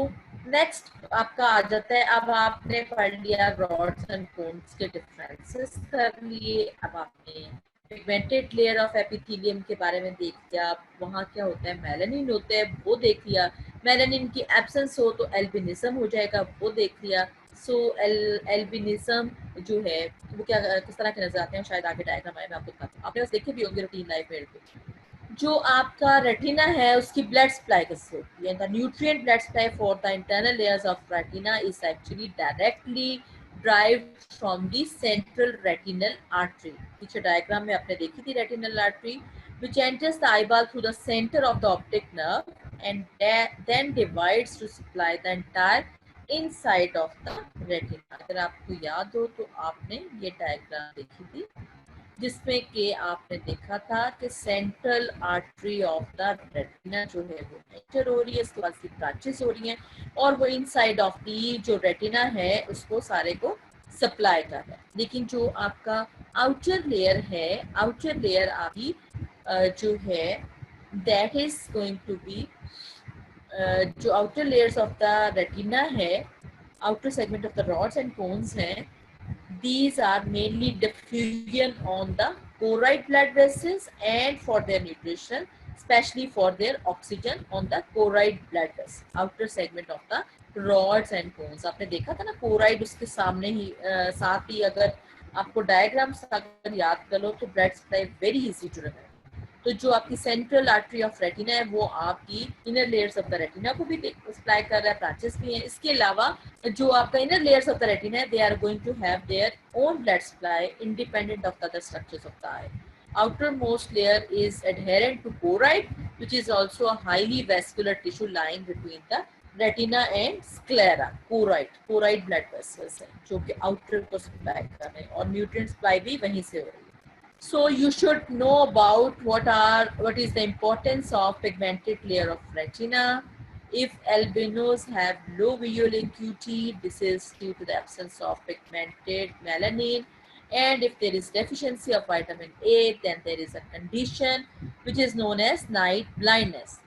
नेक्स्ट आपका आ जाता है, अब आपने पढ़ लिया रॉड्स एंड कोन्स के डिफरेंसेस कर लिए, अब आपने पिगमेंटेड लेयर ऑफ एपिथेलियम के बारे में देख लिया, वहाँ क्या होता है मेलानिन होता है वो देख लिया, मेलानिन की एब्सेंस हो तो एल्बिनिज्म हो जाएगा वो देख लिया। सो एल्बिनिज्म जो है वो क्या किस तरह के नजर आते हैं, शायद आगे डायग्राम आए मैं आपको दिखाता हूँ, आपने बस देखे भी होंगे रूटीन लाइफ में। जो आपका रेटिना है उसकी ब्लड सप्लाई कैसे होती है, the nutrient blood supply for the internal layers of retina is actually directly derived from the central retinal artery. पीछे डायग्राम में आपने देखी थी retinal artery which enters the eyeball through the center of the optic nerve and then divides to supply the entire inside of the retina। अगर आपको याद हो तो आपने ये डायग्राम देखी थी जिसमें कि आपने देखा था कि central artery of the retina जो है वो एंटर हो रही है, इसके बाद उसकी ब्रांचेस हो रही हैं और वो इनसाइड ऑफ दी जो रेटिना है उसको सारे को सप्लाई कर रहा है। लेकिन जो आपका आउटर लेयर है, आउटर लेयर आपकी जो है that is going to be जो outer layers of the retina है, outer segment of the rods and cones हैं, these are mainly diffusion on the choroid blood vessels and for their nutrition, especially for their oxygen on the choroid blood vessels, outer segment of the rods and cones। आपने देखा था ना choroid उसके सामने ही साथ ही, अगर आपको डायग्राम्स अगर याद कर लो तो blood supply very easy to remember. तो जो आपकी सेंट्रल आर्टरी ऑफ रेटिना है वो आपकी inner layers of the retina को भी सप्लाई कर रहा है, ब्रांचेस भी हैं। इसके अलावा जो आपका inner layers of the retina है, they are going to have their own blood supply independent of the other structures of the eye. Outermost layer is adherent to choroid, which is also a highly vascular tissue lying between the retina and sclera. choroid blood vessels है जो कि outer को supply कर रहे हैं और nutrient supply भी वहीं से हो रही है. So you should know about what is the importance of pigmented layer of retina. If albinos have low visual acuity, this is due to the absence of pigmented melanin. And if there is deficiency of vitamin A, then there is a condition which is known as night blindness.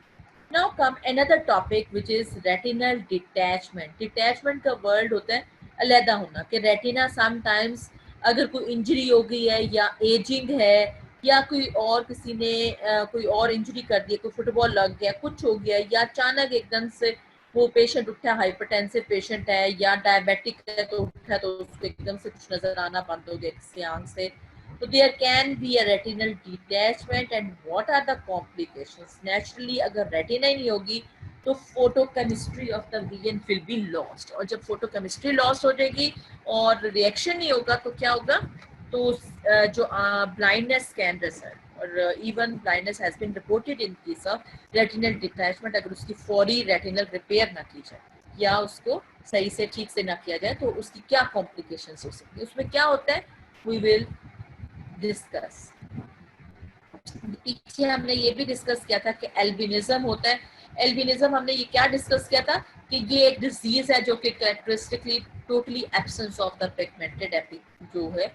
Now come another topic which is retinal detachment. Detachment का word होता है अलहदा होना कि retina sometimes अगर कोई इंजरी हो गई है या एजिंग है या कोई और किसी ने कोई और इंजरी कर दी है, कोई फुटबॉल लग गया, कुछ हो गया या अचानक एकदम से वो पेशेंट उठा, हाइपरटेंसिव पेशेंट है या डायबिटिक है तो उठा तो उसको एकदम से कुछ नजर आना बंद हो गया किसी आंख से, तो there can be a retinal detachment. And what are the complications? Naturally अगर retina ही नहीं होगी तो photochemistry of the vision will be lost, और जब photochemistry lost हो जाएगी और reaction नहीं होगा तो क्या होगा, तो जो blindness can result. और even blindness has been reported in case of retinal detachment अगर उसकी फौरी retinal repair ना की जाए या उसको सही से ठीक से ना किया जाए तो उसकी क्या complications हो सकती है. उसमें क्या होता है we will डिस्कस. पीछे हमने ये भी डिस्कस किया था कि एल्बिनिज्म होता है. एल्बिनिज्म हमने ये क्या डिस्कस किया था कि ये एक डिजीज है जो कि characteristically totally absence of the pigmented जो है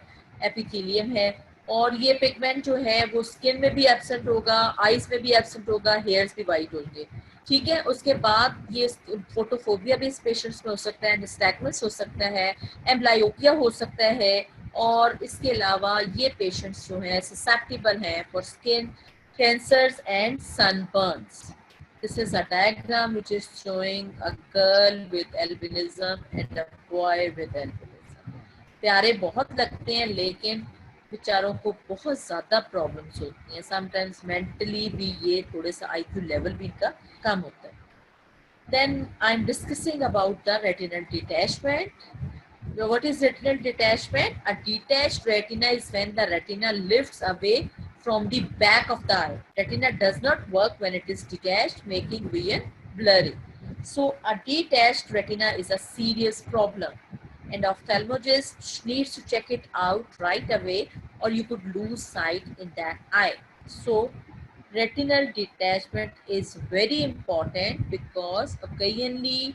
एपिथेलियम है, और ये पिगमेंट जो है वो स्किन में भी एब्सेंट होगा, आईज में भी एब्सेंट होगा, हेयर्स भी वाइट होंगे. ठीक है. उसके बाद ये फोटोफोबिया भी इस पेशेंट्स में हो सकता है, निस्टैग्मस हो सकता है, एम्ब्लायोपिया हो सकता है, और इसके अलावा ये पेशेंट्स जो हैं ससेप्टिबल हैं for skin cancers and sunburns. This is a diagram which is showing a girl with albinism and a boy with albinism. प्यारे बहुत लगते हैं लेकिन बेचारों को बहुत ज़्यादा प्रॉब्लम्स होती हैं. समटाइम्स मेंटली भी ये थोड़े सा IQ लेवल भी इनका कम होता है. Then I'm discussing about the retinal detachment. So what is retinal detachment? A detached retina is when the retina lifts away from the back of the eye. Retina does not work when it is detached, making vision blurry. So a detached retina is a serious problem, and ophthalmologist needs to check it out right away, or you could lose sight in that eye. So retinal detachment is very important because occasionally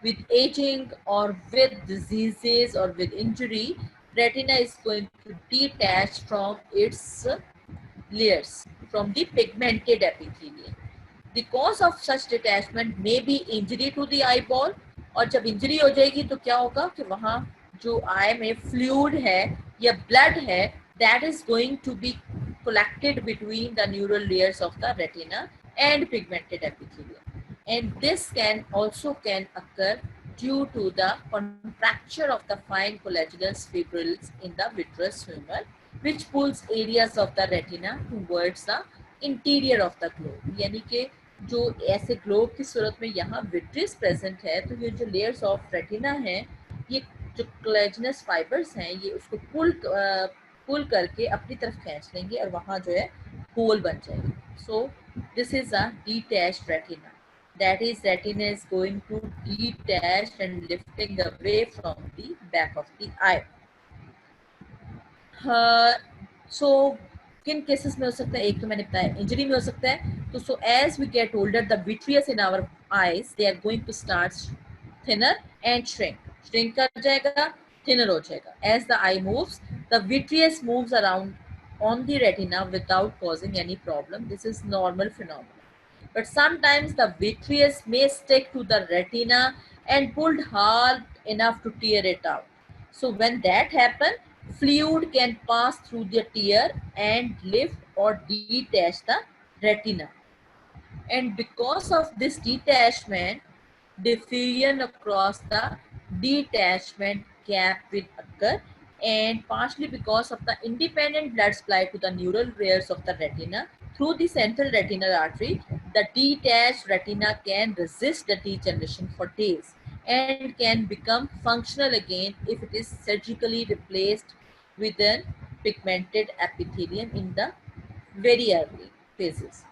with aging or with diseases or with injury, retina is going to detach from its layers, from the pigmented epithelium. The cause of such detachment may be injury to the eyeball, और जब इंजरी हो जाएगी तो क्या होगा कि वहाँ जो आई में फ्लूइड है या ब्लड है, that is going to be collected between the neural layers of the retina and pigmented epithelium, and this can occur due to the contracture of the fine collagenous fibrils in the vitreous humor, which pulls areas of the retina towards the interior of the globe. यानी कि जो ऐसे ग्लोब की सूरत में यहाँ विट्रियस प्रेजेंट है तो ये जो लेयर्स ऑफ रेटिना हैं, ये जो कोलेजनस फाइबर्स हैं, ये उसको पुल करके अपनी तरफ खींच लेंगे और वहाँ जो है होल बन जाएगी. सो this is a detached retina. That is, retina is going to detach and lifting away from the back of the eye. So किन केसेस में हो सकता है? एक तो मैंने बताया इंजरी में हो सकता है. तो so as we get older the vitreous in our eyes they are going to start thinner and shrink कर जाएगा, थिनर हो जाएगा. As the eye moves the vitreous moves around on the retina without causing any problem. This is normal phenomenon. But sometimes the vitreous may stick to the retina and pulled hard enough to tear it out. So when that happens, fluid can pass through the tear and lift or detach the retina. And because of this detachment, diffusion across the detachment gap will occur, and partially because of the independent blood supply to the neural layers of the retina through the central retinal artery, the detached retina can resist the degeneration for days and can become functional again if it is surgically replaced with a pigmented epithelium in the very early phases.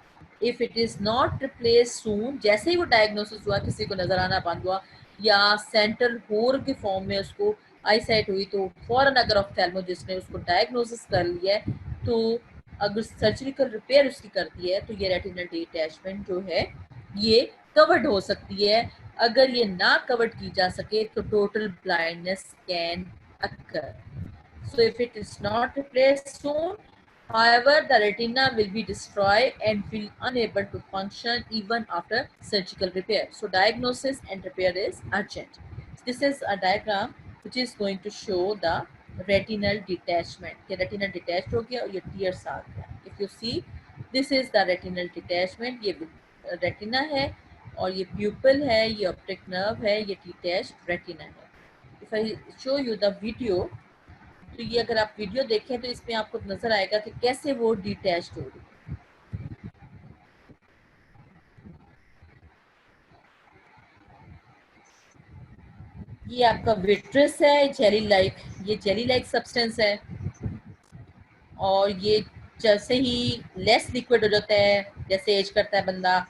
If it is not replaced soon, जैसे ही वो डायग्नोसिस हुआ, किसी को नजर आना बंद हुआ या सेंट्रल होर के फॉर्म में उसको आईसाइट हुई, तो फौरन अगर ऑफ्थेल्मोलॉजिस्ट ने उसको डायग्नोसिस कर लिया है, तो अगर सर्जिकल रिपेयर उसकी करती है, तो ये रेटिनल डिटैचमेंट जो है ये कवर्ड हो सकती है. अगर ये ना कवर्ड की जा सके तो total blindness can occur. So if it is not replaced soon, however, the retina will be destroyed and will unable to function even after surgical repair. So diagnosis and repair is urgent. This is a diagram which is going to show the retinal detachment. The retina detached हो गया और ये tears आ गया. If you see, this is the retinal detachment. ये retina है और ये pupil है, ये optic nerve है, ये detached retina है. If I show you the video, तो ये अगर आप वीडियो देखें तो इसमें आपको नजर आएगा कि कैसे वो डिटैच्ड हो रही है. ये आपका विट्रस है, जेली लाइक, ये जेली लाइक सब्सटेंस है और ये जैसे ही लेस लिक्विड हो जाता है, जैसे एज करता है बंदा,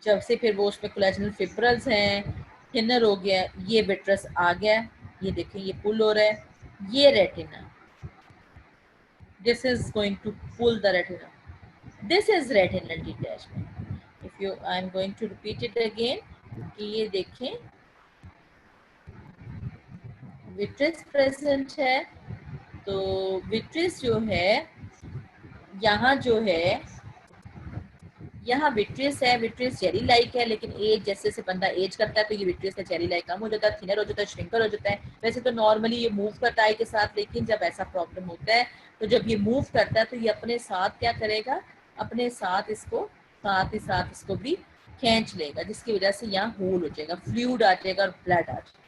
जब से फिर वो उसमें कोलेजनल फिब्रल्स हैं, थिनर हो गया, ये विट्रस आ गया, ये देखें ये पुल हो रहा है, ये retina, this is going to pull the retina. This is retinal detachment. If you, I am going to repeat it again. कि ये देखें विट्रिस प्रेजेंट है, तो विट्रिस जो है यहाँ जो है, यहाँ विट्रियस है, विट्रियस जेली लाइक है, लेकिन एज जैसे जैसे बंदा एज करता है तो ये विट्रियस का जेली लाइक कम हो जाता है, थिनर हो जाता है, श्रिंकर हो जाता है. वैसे तो नॉर्मली ये मूव करता है के साथ, लेकिन जब ऐसा प्रॉब्लम होता है तो जब ये मूव करता है तो ये अपने साथ क्या करेगा, अपने साथ इसको साथ ही साथ इसको भी खींच लेगा, जिसकी वजह से यहाँ होल हो जाएगा, फ्लूइड आ जाएगा और ब्लड आ जाएगा.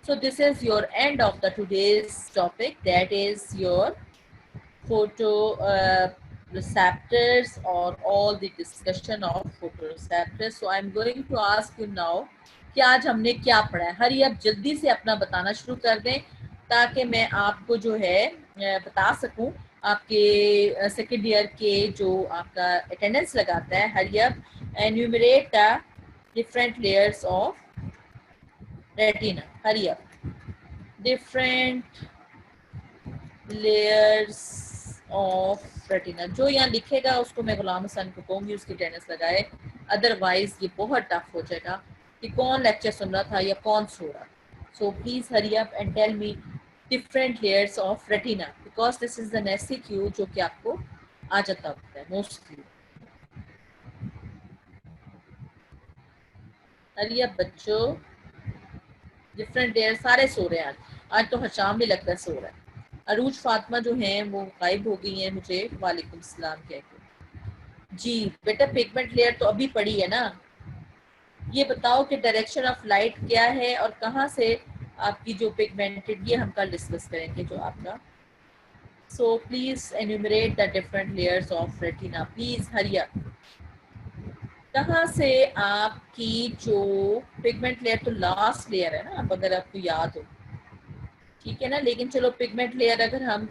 So this is your end of the today's topic, that is your photo receptors or all the discussion of photoreceptors. So I'm going to ask you now कि आज हमने क्या पढ़ा है. हरी आप जल्दी से अपना बताना शुरू कर दें ताकि मैं आपको जो है बता सकूं. आपके सेकेंड ईयर के जो आपका अटेंडेंस लगाता है, हरी आप enumerate the different layers of retina. हरी आप डिफरेंट लेयर्स ऑफ रेटिना. जो यहाँ लिखेगा उसको मैं गुलाम हसन को कहूँगी उसकी अटेंडेंस लगाए, अदरवाइज ये बहुत टफ हो जाएगा कि कौन लेक्चर सुन रहा था या कौन सो रहा. So please hurry up and tell me different layers of retina, because this is an MCQ जो कि आपको आ जाता होता है मोस्टली. हरी अप बच्चों, डिफरेंट लेयर. सारे सो रहे हैं आज तो हशाम भी लगता है सो रहा है. अरूज फातिमा जो हैं वो गायब हो गई हैं मुझे वालेकुम सलाम कह के. जी बेटा पिगमेंट लेयर तो अभी पड़ी है ना. ये बताओ कि डायरेक्शन ऑफ लाइट क्या है और कहाँ से आपकी जो पिगमेंटेड, ये हम कल डिस्कस करेंगे जो आपका. So please enumerate the different layers of retina, please hurry up. कहाँ से आपकी जो पिगमेंट लेयर तो लास्ट लेयर है ना, अगर आपको याद हो, ठीक है ना. लेकिन चलो पिगमेंट लेयर अगर हम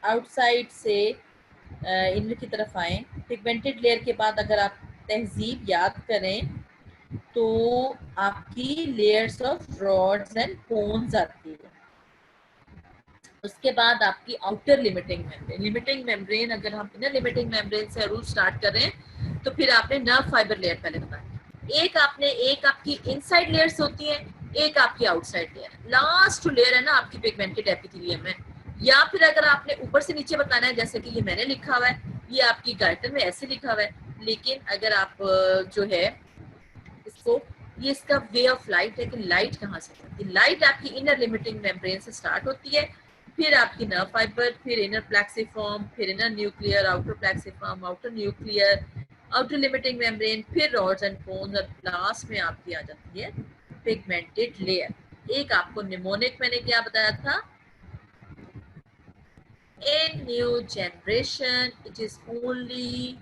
आउटसाइड से इनर की तरफ आए, पिगमेंटेड लेयर के बाद अगर आप तहजीब याद करें तो आपकी layers of rods and cones आती है. उसके बाद आपकी outer limiting membrane. Limiting membrane अगर हम इनर लिमिटिंग मेम्ब्रेन से रूट स्टार्ट करें तो फिर आपने नर्व फाइबर लेयर पहले बताया. एक आपकी इनसाइड लेयर्स होती है, एक आपकी आउटसाइड लेयर. लास्ट लेयर है ना आपकी पिगमेंटेड एपिथेलियम में. या फिर अगर आपने ऊपर से नीचे बताना है, जैसे कि ये मैंने लिखा हुआ है, ये आपकी गाइटर में ऐसे लिखा हुआ है, लेकिन अगर आप जो है इसको, ये इसका वे ऑफ लाइट है कि लाइट कहाँ से आती है. लाइट आपकी इनर लिमिटिंग मेम्ब्रेन से स्टार्ट होती है, फिर आपकी नर्व फाइबर, फिर इनर प्लेक्सिफॉर्म, फिर inner nuclear, outer plexiform, outer nuclear, outer limiting membrane, फिर रॉड्स एंड कोन्स, और लास्ट में आपकी आ जाती है पिगमेंटेड लेयर. एक आपको निमोनिक मैंने क्या बताया था, In new generation, it is only,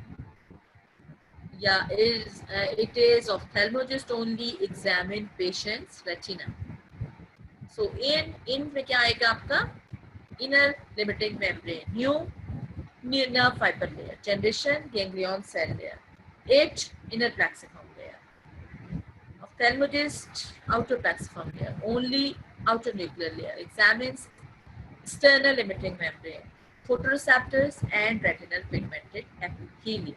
yeah, it is ophthalmologist only examine patient's retina. So in में क्या आएगा आपका inner limiting membrane, new nerve fiber layer, generation ganglion cell layer, H inner plexiform layer, ophthalmologist outer plexiform layer, only outer nuclear layer, examines external limiting membrane, photoreceptors and retinal pigmented epithelium.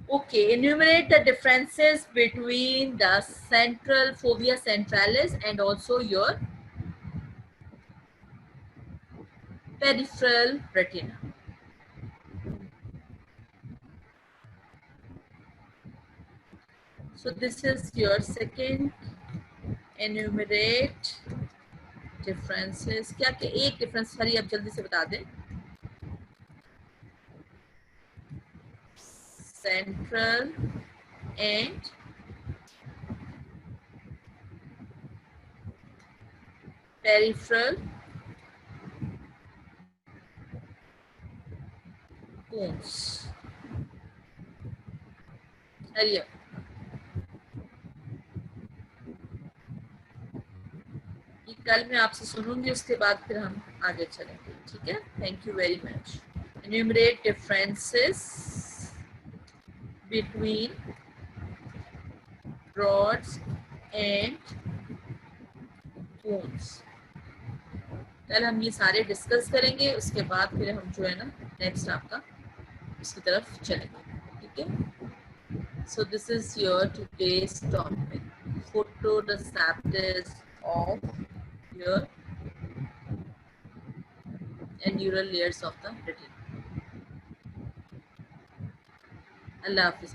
Okay, enumerate the differences between the central fovea centralis and also your peripheral retina. So this is your second, enumerate differences. क्या क्या एक difference सारी आप जल्दी से बता दें. Central and peripheral cones. Hurry up. ये कल मैं आपसे सुनूंगी, उसके बाद फिर हम आगे चलेंगे. ठीक है. Thank you very much. Enumerate differences between rods and cones. कल हम ये सारे डिस्कस करेंगे, उसके बाद फिर हम जो है ना नेक्स्ट आपका उसकी तरफ चलेंगे. ठीक है. So this is your today's topic, photoreceptors of your and neural layers of the retina. Allah Hafiz.